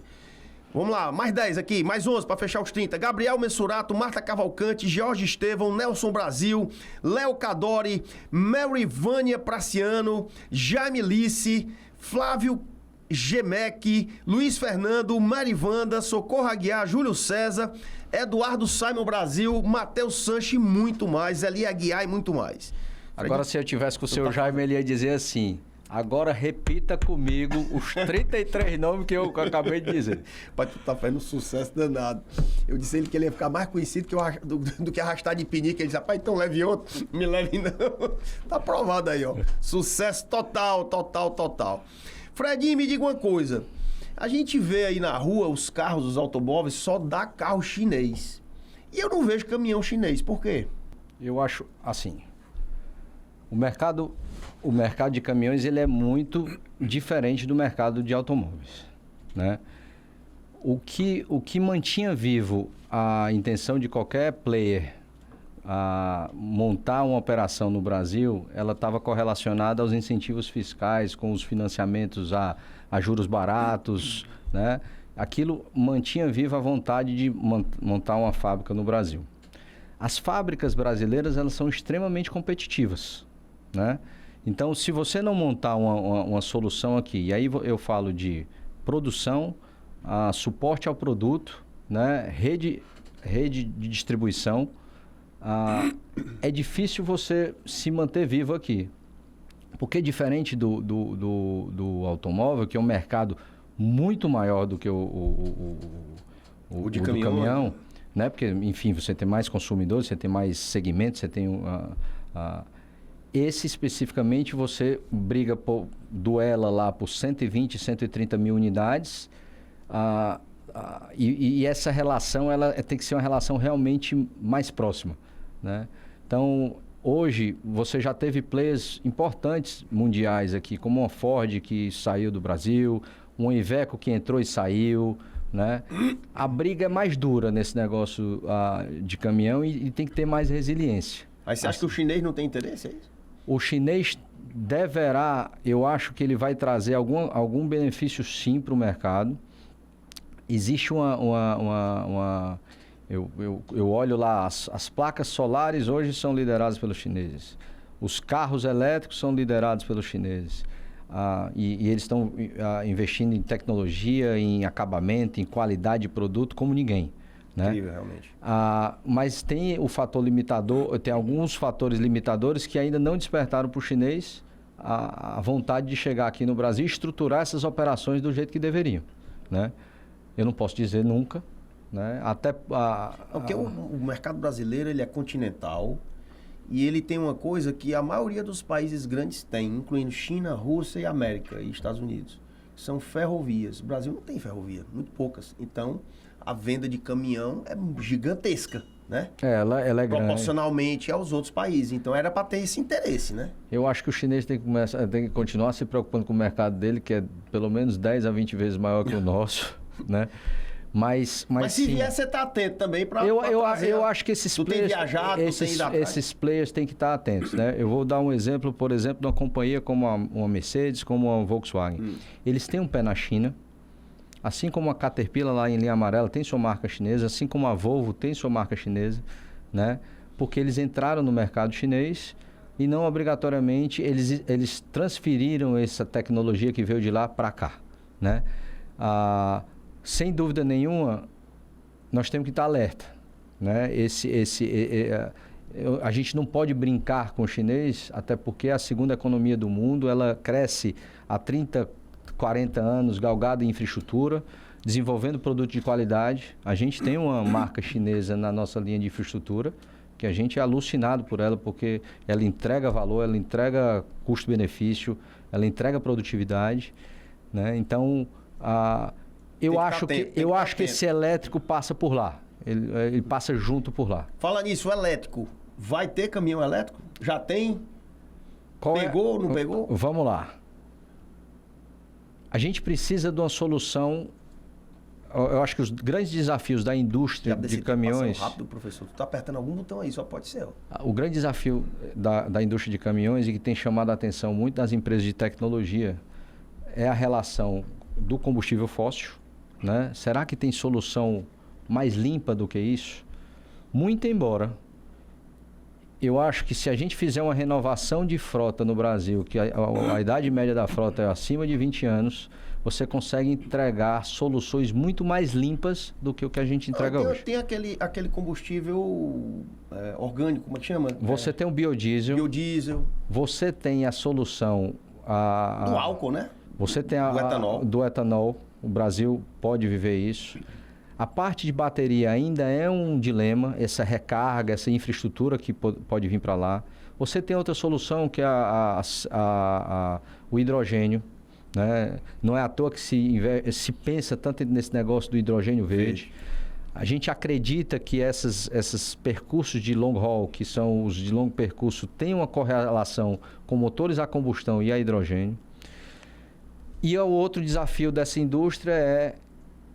Vamos lá, mais 10 aqui, mais 11 para fechar os 30. Gabriel Mensurato, Marta Cavalcante, Jorge Estevão, Nelson Brasil, Léo Cadori, Mary Vânia Praciano, Jaime Lice, Flávio Gemec, Luiz Fernando, Marivanda, Socorro Aguiar, Júlio César, Eduardo Simon Brasil, Matheus Sanches e muito mais, Eli Aguiar e muito mais. Agora, se eu tivesse com o seu Jaime, ele ia dizer assim... Agora repita comigo os 33 nomes que eu acabei de dizer. Pai, tu tá fazendo um sucesso danado. Eu disse a ele que ele ia ficar mais conhecido que do que arrastar de pinique. Ele disse, rapaz, então leve outro. Me leve não. Tá provado aí, ó. Sucesso total, total, total. Fredinho, me diga uma coisa. A gente vê aí na rua os carros, os automóveis, só dá carro chinês. E eu não vejo caminhão chinês. Por quê? Eu acho assim, o mercado de caminhões ele é muito diferente do mercado de automóveis, né? O que mantinha vivo a intenção de qualquer player a montar uma operação no Brasil, ela estava correlacionada aos incentivos fiscais, com os financiamentos a juros baratos, né? Aquilo mantinha viva a vontade de montar uma fábrica no Brasil. As fábricas brasileiras, elas são extremamente competitivas, né? Então, se você não montar uma solução aqui, e aí eu falo de produção, suporte ao produto, né? Rede de distribuição, é difícil você se manter vivo aqui. Porque diferente do automóvel, que é um mercado muito maior do que o de do caminhão, né? Porque, enfim, você tem mais consumidores, você tem mais segmentos, você tem... esse especificamente você duela lá por 120, 130 mil unidades, e essa relação ela tem que ser uma relação realmente mais próxima, né? Então, hoje você já teve players importantes mundiais aqui, como a Ford que saiu do Brasil, um Iveco que entrou e saiu, né? A briga é mais dura nesse negócio de caminhão e tem que ter mais resiliência. Aí você acha que o chinês não tem interesse, é isso? O chinês deverá, eu acho que ele vai trazer algum benefício sim para o mercado. Existe eu olho lá, as placas solares hoje são lideradas pelos chineses. Os carros elétricos são liderados pelos chineses. E eles estão investindo em tecnologia, em acabamento, em qualidade de produto como ninguém, né? Incrível, realmente. Mas tem o fator limitador, tem alguns fatores limitadores que ainda não despertaram para o chinês a vontade de chegar aqui no Brasil e estruturar essas operações do jeito que deveriam, né? Eu não posso dizer nunca, né? Porque o mercado brasileiro ele é continental. E ele tem uma coisa que a maioria dos países grandes tem, incluindo China, Rússia e América e Estados Unidos. São ferrovias. O Brasil não tem ferrovia, muito poucas. Então, a venda de caminhão é gigantesca, né? Ela é grande. Proporcionalmente aos outros países. Então, era para ter esse interesse, né? Eu acho que o chinês tem que continuar se preocupando com o mercado dele, que é pelo menos 10 a 20 vezes maior que o nosso, né? Mas se sim, vier, você está atento também para eu acho que esses players, tem viajado, esses players têm que estar atentos, né? Eu vou dar um exemplo, por exemplo, de uma companhia como uma Mercedes, como a Volkswagen. Eles têm um pé na China, assim como a Caterpillar lá em linha amarela tem sua marca chinesa, assim como a Volvo tem sua marca chinesa, né? Porque eles entraram no mercado chinês e não obrigatoriamente eles transferiram essa tecnologia que veio de lá para cá, né? Sem dúvida nenhuma, nós temos que estar alerta, né? A gente não pode brincar com o chinês, até porque a segunda economia do mundo, ela cresce há 30, 40 anos, galgada em infraestrutura, desenvolvendo produto de qualidade. A gente tem uma marca chinesa na nossa linha de infraestrutura, que a gente é alucinado por ela, porque ela entrega valor, ela entrega custo-benefício, ela entrega produtividade, né? Então, eu acho que esse elétrico passa por lá. Ele passa junto por lá. Fala nisso, o elétrico. Vai ter caminhão elétrico? Já tem? Pegou ou não pegou? Vamos lá. A gente precisa de uma solução. Eu acho que os grandes desafios da indústria de caminhões... rápido, professor. Tu tá apertando algum botão aí, só pode ser. O grande desafio da indústria de caminhões e que tem chamado a atenção muito das empresas de tecnologia é a relação do combustível fóssil, né? Será que tem solução mais limpa do que isso? Muito embora eu acho que se a gente fizer uma renovação de frota no Brasil, que a idade média da frota é acima de 20 anos, você consegue entregar soluções muito mais limpas do que o que a gente entrega hoje. Tem aquele combustível orgânico, como é que chama? Você tem o biodiesel. Biodiesel. Você tem a solução Do álcool, né? Você tem do etanol. Do etanol. O Brasil pode viver isso. A parte de bateria ainda é um dilema, essa recarga, essa infraestrutura que pode vir para lá. Você tem outra solução que é o hidrogênio. Né? Não é à toa que se pensa tanto nesse negócio do hidrogênio verde. A gente acredita que esses percursos de long haul, que são os de longo percurso, têm uma correlação com motores a combustão e a hidrogênio. E o outro desafio dessa indústria é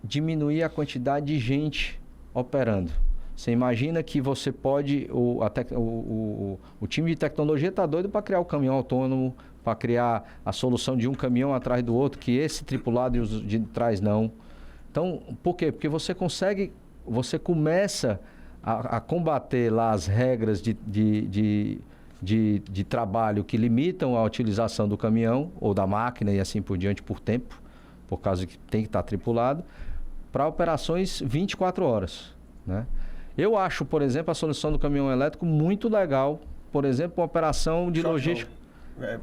diminuir a quantidade de gente operando. Você imagina que você pode... O time de tecnologia está doido para criar o caminhão autônomo, para criar a solução de um caminhão atrás do outro, que esse tripulado e os de trás não. Então, por quê? Porque você começa a combater lá as regras de trabalho que limitam a utilização do caminhão ou da máquina e assim por diante por tempo, por causa que tem que estar tripulado, para operações 24 horas. Né? Eu acho, por exemplo, a solução do caminhão elétrico muito legal. Por exemplo, uma operação de logística.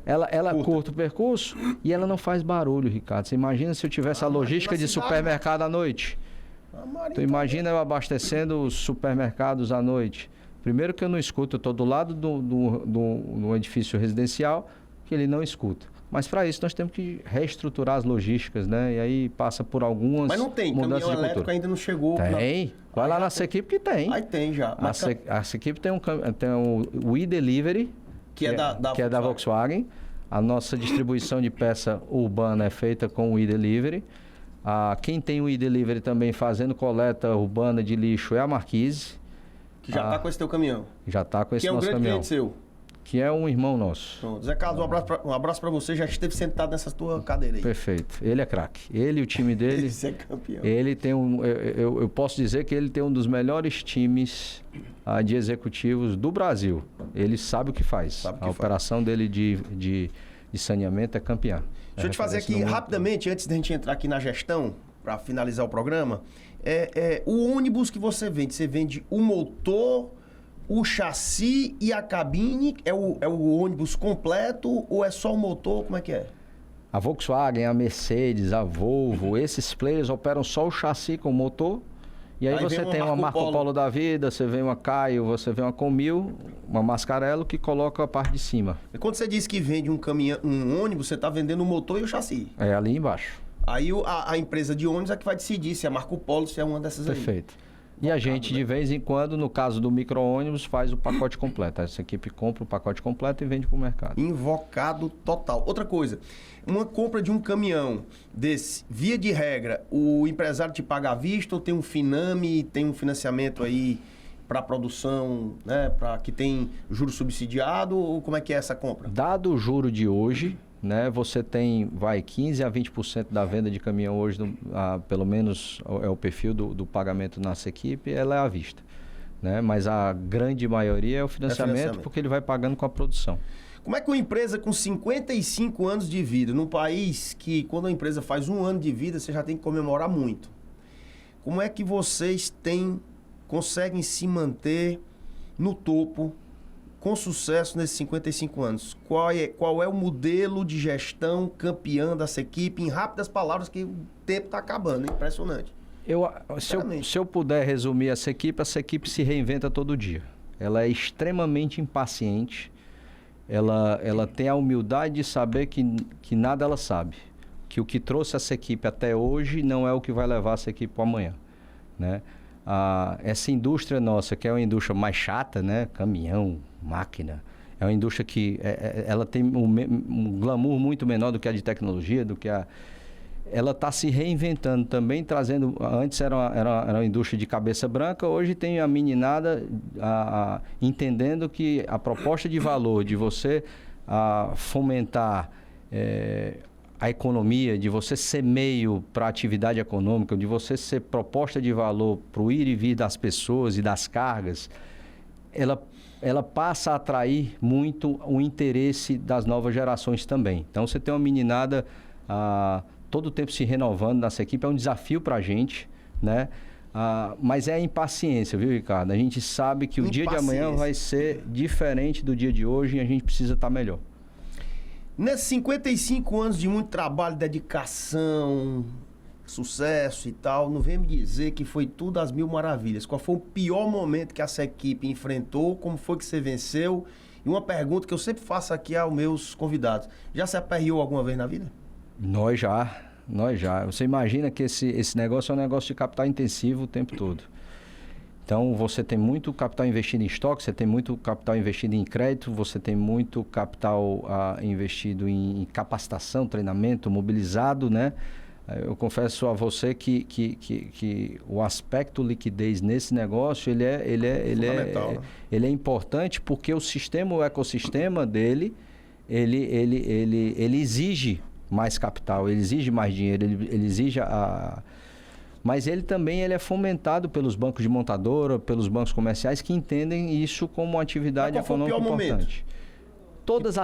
Ela curta o percurso e ela não faz barulho, Ricardo. Você imagina se eu tivesse a logística de supermercado à noite? Tu imagina eu abastecendo os supermercados à noite. Primeiro que eu não escuto, eu estou do lado do edifício residencial, que ele não escuta. Mas para isso nós temos que reestruturar as logísticas, né? E aí passa por algumas mudanças de cultura. Mas não tem, caminhão elétrico ainda não chegou. Tem. Vai lá na Sequipe que tem. Aí tem já. A Sequipe tem o e-Delivery, que é da Volkswagen. A nossa distribuição de peça urbana é feita com o e-Delivery. Quem tem o e-Delivery também fazendo coleta urbana de lixo é a Marquise. Que já está com esse teu caminhão. Já está com esse nosso caminhão. Que é um grande cliente seu. Que é um irmão nosso. Pronto. Zé Carlos, um abraço para você. Já esteve sentado nessa tua cadeira aí. Perfeito. Ele é craque. Ele e o time dele... Esse é campeão. Ele tem eu posso dizer que ele tem um dos melhores times de executivos do Brasil. Ele sabe o que faz. Operação dele de saneamento é campeã. Deixa eu te fazer aqui rapidamente, antes da gente entrar aqui na gestão, para finalizar o programa. O ônibus que você vende o motor, o chassi e a cabine, é o ônibus completo ou é só o motor? Como é que é? A Volkswagen, a Mercedes, a Volvo, esses players operam só o chassi com o motor. E aí você tem uma Marco Polo da vida, você vê uma Caio, você vê uma Comil, uma Mascarello que coloca a parte de cima. E quando você diz que vende um ônibus, você está vendendo o motor e o chassi? É ali embaixo. Aí a empresa de ônibus é que vai decidir se é Marco Polo, se é uma dessas aí. Perfeito. E a gente, de vez em quando, no caso do micro-ônibus, faz o pacote completo. Essa equipe compra o pacote completo e vende para o mercado. Invocado total. Outra coisa, uma compra de um caminhão desse, via de regra, o empresário te paga à vista ou tem um Finame, tem um financiamento aí para produção, né, para que tem juro subsidiado, ou como é que é essa compra? Dado o juro de hoje, né, você tem 15 a 20% da venda de caminhão hoje, pelo menos é o perfil do pagamento na Sequipe, ela é à vista. Né? Mas a grande maioria é o financiamento, porque ele vai pagando com a produção. Como é que uma empresa com 55 anos de vida, num país que quando a empresa faz 1 ano de vida, você já tem que comemorar muito. Como é que vocês conseguem se manter no topo com sucesso nesses 55 anos? Qual é o modelo de gestão campeã dessa equipe? Em rápidas palavras, que o tempo está acabando, é impressionante. Se eu puder resumir essa equipe se reinventa todo dia. Ela é extremamente impaciente, ela tem a humildade de saber que nada ela sabe. Que o que trouxe essa equipe até hoje não é o que vai levar essa equipe para amanhã. Né? Essa indústria nossa, que é uma indústria mais chata, né? Caminhão, máquina, é uma indústria que ela tem um glamour muito menor do que a de tecnologia, ela está se reinventando também, trazendo... Antes era uma indústria de cabeça branca, hoje tem a meninada entendendo que a proposta de valor de você fomentar a economia, de você ser meio para a atividade econômica, de você ser proposta de valor para o ir e vir das pessoas e das cargas, ela passa a atrair muito o interesse das novas gerações também. Então, você tem uma meninada todo o tempo se renovando nessa equipe, é um desafio para a gente, né? Mas é a impaciência, viu, Ricardo? A gente sabe que o dia de amanhã vai ser diferente do dia de hoje e a gente precisa estar melhor. Nesses 55 anos de muito trabalho, dedicação, sucesso e tal, não vem me dizer que foi tudo às mil maravilhas. Qual foi o pior momento que essa equipe enfrentou? Como foi que você venceu? E uma pergunta que eu sempre faço aqui aos meus convidados. Já se aperreou alguma vez na vida? Nós já. Você imagina que esse negócio é um negócio de capital intensivo o tempo todo. Então, você tem muito capital investido em estoque, você tem muito capital investido em crédito, você tem muito capital investido em capacitação, treinamento, mobilizado, né? Eu confesso a você que o aspecto liquidez nesse negócio, ele é importante porque o sistema, o ecossistema dele, ele exige mais capital, ele exige mais dinheiro, ele exige Mas ele também é fomentado pelos bancos de montadora, pelos bancos comerciais que entendem isso como uma atividade econômica importante. Todas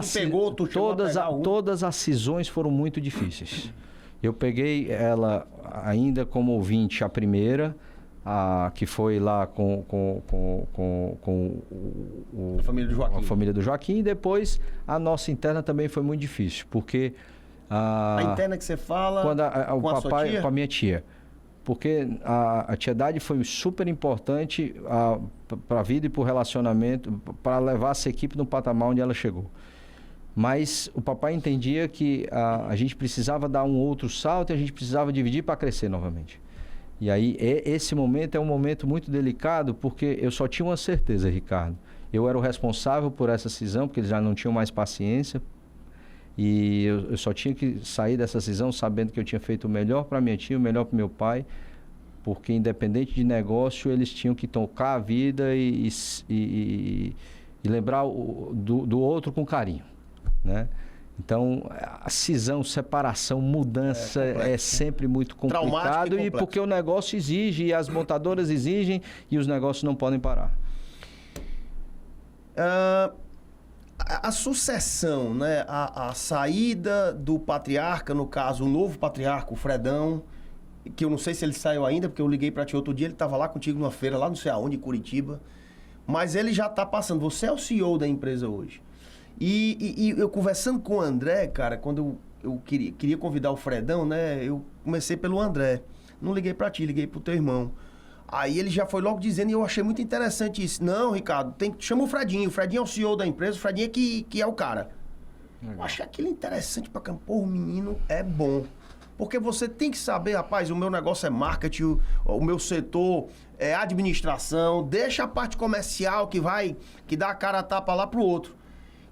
as cisões foram muito difíceis. Eu peguei ela ainda como ouvinte, a primeira, que foi lá com a família do Joaquim, e depois a nossa interna também foi muito difícil, porque... A interna que você fala o papai com a minha tia. Porque a tiedade foi super importante para a vida e para o relacionamento, para levar essa equipe no patamar onde ela chegou. Mas o papai entendia que a gente precisava dar um outro salto e a gente precisava dividir para crescer novamente. E aí, esse momento é um momento muito delicado, porque eu só tinha uma certeza, Ricardo. Eu era o responsável por essa cisão, porque eles já não tinham mais paciência. E eu só tinha que sair dessa cisão sabendo que eu tinha feito o melhor para minha tia, o melhor para meu pai, porque independente de negócio, eles tinham que tocar a vida e lembrar do outro com carinho, né? Então, a cisão, separação, mudança é sempre muito complicado e porque o negócio exige, e as montadoras exigem, e os negócios não podem parar. A sucessão, né? A saída do patriarca, no caso, o novo patriarca, o Fredão, que eu não sei se ele saiu ainda, porque eu liguei para ti outro dia, ele estava lá contigo numa feira, lá não sei aonde, em Curitiba. Mas ele já está passando. Você é o CEO da empresa hoje. E eu conversando com o André, cara, quando eu queria convidar o Fredão, né? Eu comecei pelo André. Não liguei para ti, liguei pro teu irmão. Aí ele já foi logo dizendo, e eu achei muito interessante isso. Não, Ricardo, chama o Fredinho. O Fredinho é o CEO da empresa, o Fredinho é que é o cara. Eu achei aquilo interessante pra cá. Pô, o menino é bom. Porque você tem que saber, rapaz, o meu negócio é marketing, o meu setor é administração, deixa a parte comercial que dá a cara a tapa lá pro outro.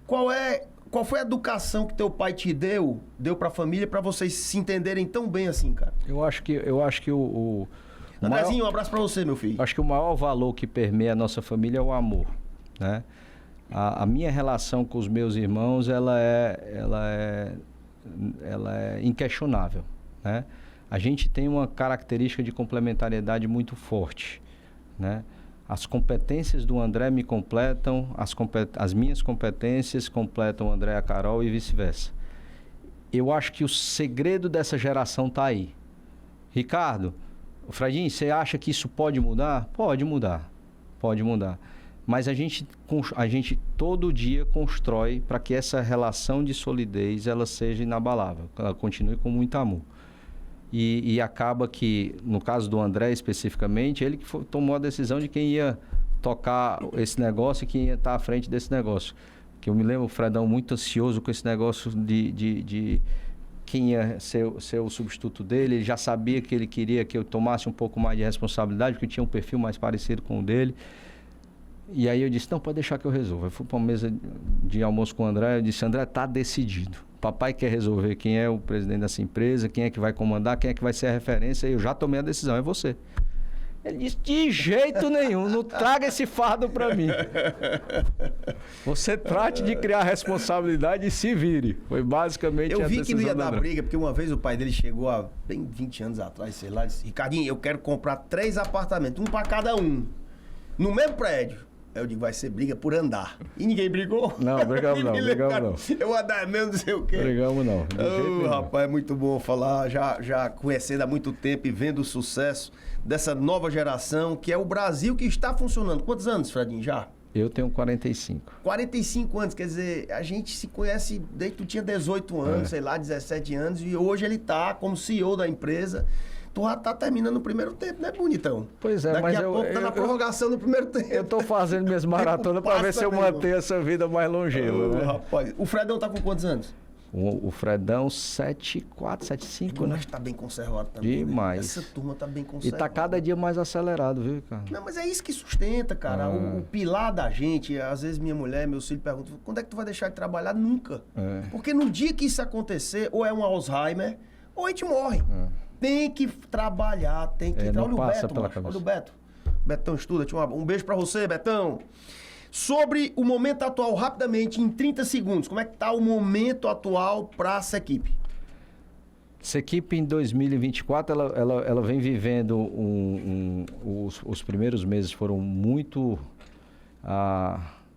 Qual foi a educação que teu pai te deu pra família, pra vocês se entenderem tão bem assim, cara? Eu acho que o Andrezinho, um abraço pra você, meu filho. Acho que o maior valor que permeia a nossa família é o amor, né? A minha relação com os meus irmãos, ela é inquestionável, né? A gente tem uma característica de complementariedade muito forte, né? As competências do André me completam, as minhas competências completam o André e a Carol e vice-versa. Eu acho que o segredo dessa geração está aí. Ricardo, Fredinho, você acha que isso pode mudar? Pode mudar. Mas a gente todo dia constrói para que essa relação de solidez ela seja inabalável, que ela continue com muito amor. E acaba que, no caso do André especificamente, ele que tomou a decisão de quem ia tocar esse negócio e quem ia estar à frente desse negócio. Que eu me lembro, o Fredão, muito ansioso com esse negócio de quem ia ser o substituto dele. Ele já sabia que ele queria que eu tomasse um pouco mais de responsabilidade, porque tinha um perfil mais parecido com o dele. E aí eu disse, não, pode deixar que eu resolvo. Eu fui para uma mesa de almoço com o André, eu disse, André, está decidido. Papai quer resolver quem é o presidente dessa empresa, quem é que vai comandar, quem é que vai ser a referência. Eu já tomei a decisão, é você. Ele disse, de jeito nenhum, não traga esse fardo para mim. Você trate de criar responsabilidade e se vire. Foi basicamente a decisão. Eu vi que não ia dar briga, porque uma vez o pai dele chegou há bem 20 anos atrás, sei lá, disse, Ricardinho, eu quero comprar 3 apartamentos, um para cada um, no mesmo prédio. Aí eu digo, vai ser briga por andar. E ninguém brigou? Não, brigamos não. Eu andar mesmo, não sei o quê. Brigamos não. Rapaz, é muito bom falar, já conhecendo há muito tempo e vendo o sucesso dessa nova geração, que é o Brasil que está funcionando. Quantos anos, Fredinho, já? Eu tenho 45. 45 anos, quer dizer, a gente se conhece desde que tu tinha 18 anos, sei lá, 17 anos, e hoje ele tá como CEO da empresa. Tu já tá terminando o primeiro tempo, né, bonitão? Pois é, Daqui mas a pouco tá na prorrogação do primeiro tempo. Eu tô fazendo minhas maratonas para ver se eu mantenho essa vida mais longeva, né? Rapaz, o Fredão tá com quantos anos? O Fredão, 74, 75, né? Mas tá bem conservado também. Demais. Né? Essa turma tá bem E conservada. tá cada dia mais acelerado, viu, cara? Não, mas é isso que sustenta, cara. O pilar da gente, às vezes minha mulher, meu filho perguntam, quando é que tu vai deixar de trabalhar? Nunca. Porque no dia que isso acontecer, ou é um Alzheimer, ou a gente morre. Tem que trabalhar, tem que... Não Olha o passa Beto, pela macho. cabeça. Olha o Beto. Betão estuda. Um beijo pra você, Betão. Sobre o momento atual, rapidamente, em 30 segundos, como é que tá o momento atual para essa equipe? Essa equipe em 2024, ela vem vivendo os primeiros meses foram muito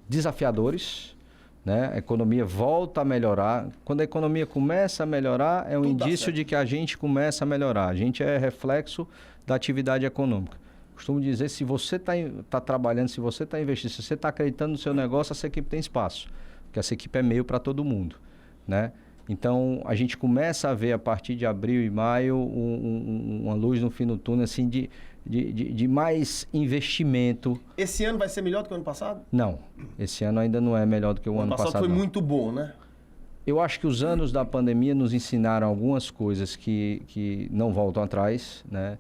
desafiadores, né? A economia volta a melhorar. Quando a economia começa a melhorar, é um indício de que a gente começa a melhorar. A gente é reflexo da atividade econômica. Costumo dizer, se você está trabalhando, se você está investindo, se você está acreditando no seu negócio, essa equipe tem espaço. Porque essa equipe é meio para todo mundo, né? Então, a gente começa a ver, a partir de abril e maio, uma luz no fim do túnel, assim, de mais investimento. Esse ano vai ser melhor do que o ano passado? Não, esse ano ainda não é melhor do que o ano passado. Foi muito bom, né? Eu acho que os anos da pandemia nos ensinaram algumas coisas que não voltam atrás, né?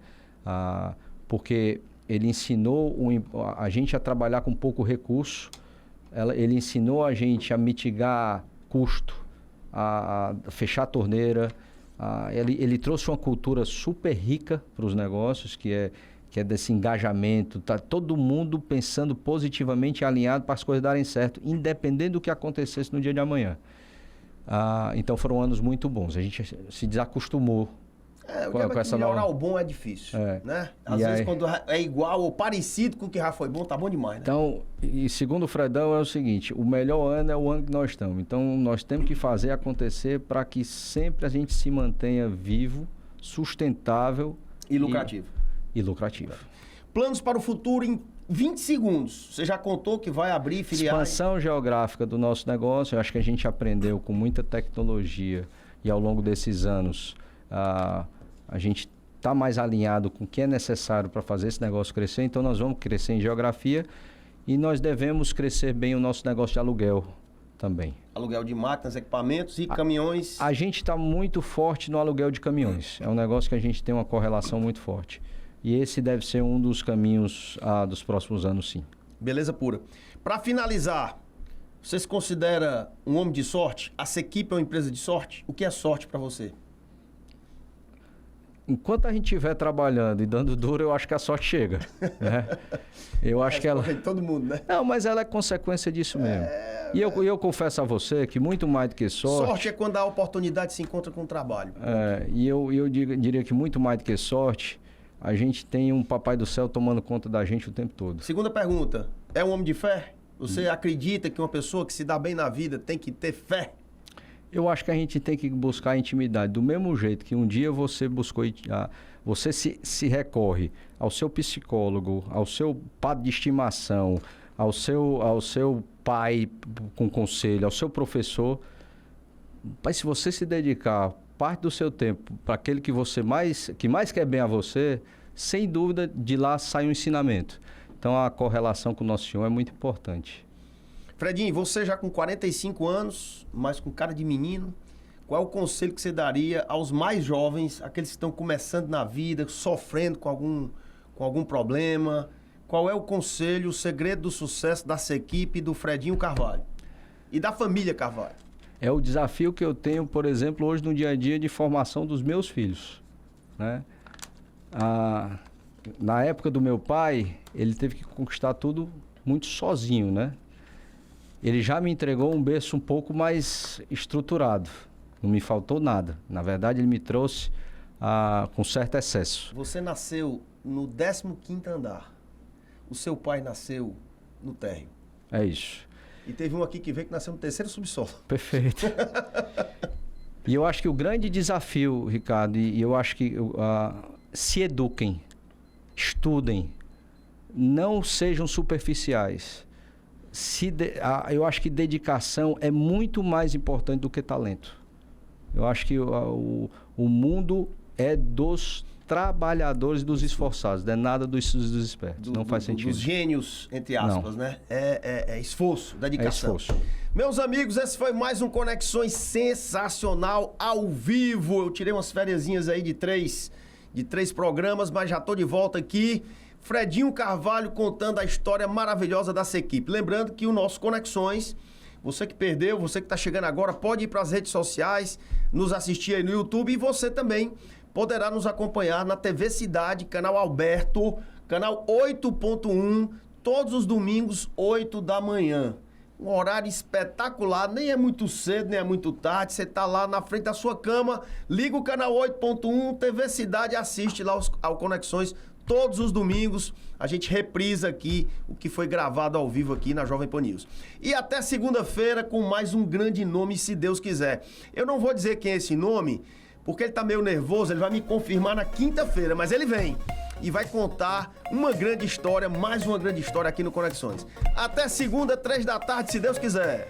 Porque ele ensinou a gente a trabalhar com pouco recurso, ele ensinou a gente a mitigar custo, a fechar a torneira, ele trouxe uma cultura super rica para os negócios, que é desse engajamento, tá todo mundo pensando positivamente e alinhado para as coisas darem certo, independente do que acontecesse no dia de amanhã. Então foram anos muito bons, a gente se desacostumou. Com essa melhorar o bom é difícil, né? Às vezes quando é igual ou parecido com o que já foi bom, tá bom demais, né? Então, e segundo o Fredão é o seguinte, o melhor ano é o ano que nós estamos. Então, nós temos que fazer acontecer para que sempre a gente se mantenha vivo, sustentável e lucrativo. E lucrativo. Planos para o futuro em 20 segundos. Você já contou que vai abrir filiais? Expansão geográfica do nosso negócio. Eu acho que a gente aprendeu com muita tecnologia e ao longo desses anos a gente está mais alinhado com o que é necessário para fazer esse negócio crescer. Então, nós vamos crescer em geografia e nós devemos crescer bem o nosso negócio de aluguel também. Aluguel de máquinas, equipamentos e caminhões. A gente está muito forte no aluguel de caminhões. É um negócio que a gente tem uma correlação muito forte. E esse deve ser um dos caminhos dos próximos anos, sim. Beleza pura. Para finalizar, você se considera um homem de sorte? A Sequipe é uma empresa de sorte? O que é sorte para você? Enquanto a gente estiver trabalhando e dando duro, eu acho que a sorte chega. Né? Eu acho que ela... todo mundo, né? Não, mas ela é consequência disso mesmo. E eu confesso a você que muito mais do que sorte... Sorte é quando a oportunidade se encontra com o trabalho. E eu diria que muito mais do que sorte, a gente tem um papai do céu tomando conta da gente o tempo todo. Segunda pergunta, é um homem de fé? Você acredita que uma pessoa que se dá bem na vida tem que ter fé? Eu acho que a gente tem que buscar intimidade. Do mesmo jeito que um dia você buscou... Você se recorre ao seu psicólogo, ao seu padre de estimação, ao seu pai com conselho, ao seu professor. Mas se você se dedicar parte do seu tempo para aquele que mais quer bem a você, sem dúvida, de lá sai um ensinamento. Então, a correlação com o Nosso Senhor é muito importante. Fredinho, você já com 45 anos, mas com cara de menino, qual é o conselho que você daria aos mais jovens, aqueles que estão começando na vida, sofrendo com algum problema? Qual é o conselho, o segredo do sucesso da Sequipe e do Fredinho Carvalho? E da família Carvalho? É o desafio que eu tenho, por exemplo, hoje no dia a dia de formação dos meus filhos, né? Na época do meu pai, ele teve que conquistar tudo muito sozinho, né? Ele já me entregou um berço um pouco mais estruturado. Não me faltou nada. Na verdade, ele me trouxe com certo excesso. Você nasceu no 15º andar. O seu pai nasceu no térreo. É isso. E teve um aqui que veio que nasceu no 3º subsolo. Perfeito. E eu acho que o grande desafio, Ricardo, e eu acho que se eduquem, estudem, não sejam superficiais. eu acho que dedicação é muito mais importante do que talento. Eu acho que o mundo é dos trabalhadores, dos esforçados, não é nada dos espertos. Não faz sentido. Dos gênios, entre aspas, não. Né? É esforço, dedicação. É esforço. Meus amigos, esse foi mais um Conexões sensacional ao vivo. Eu tirei umas fériasinhas aí de três programas, mas já tô de volta aqui. Fredinho Carvalho contando a história maravilhosa dessa equipe. Lembrando que o nosso Conexões, você que perdeu, você que está chegando agora, pode ir para as redes sociais, nos assistir aí no YouTube e você também poderá nos acompanhar na TV Cidade, canal Alberto, canal 8.1, todos os domingos, 8 da manhã. Um horário espetacular, nem é muito cedo, nem é muito tarde. Você tá lá na frente da sua cama, liga o canal 8.1, TV Cidade, assiste lá ao Conexões todos os domingos. A gente reprisa aqui o que foi gravado ao vivo aqui na Jovem Pan News. E até segunda-feira com mais um grande nome, se Deus quiser. Eu não vou dizer quem é esse nome, porque ele tá meio nervoso, ele vai me confirmar na quinta-feira, mas ele vem e vai contar uma grande história, mais uma grande história aqui no Conexões. Até segunda, 3 da tarde, se Deus quiser.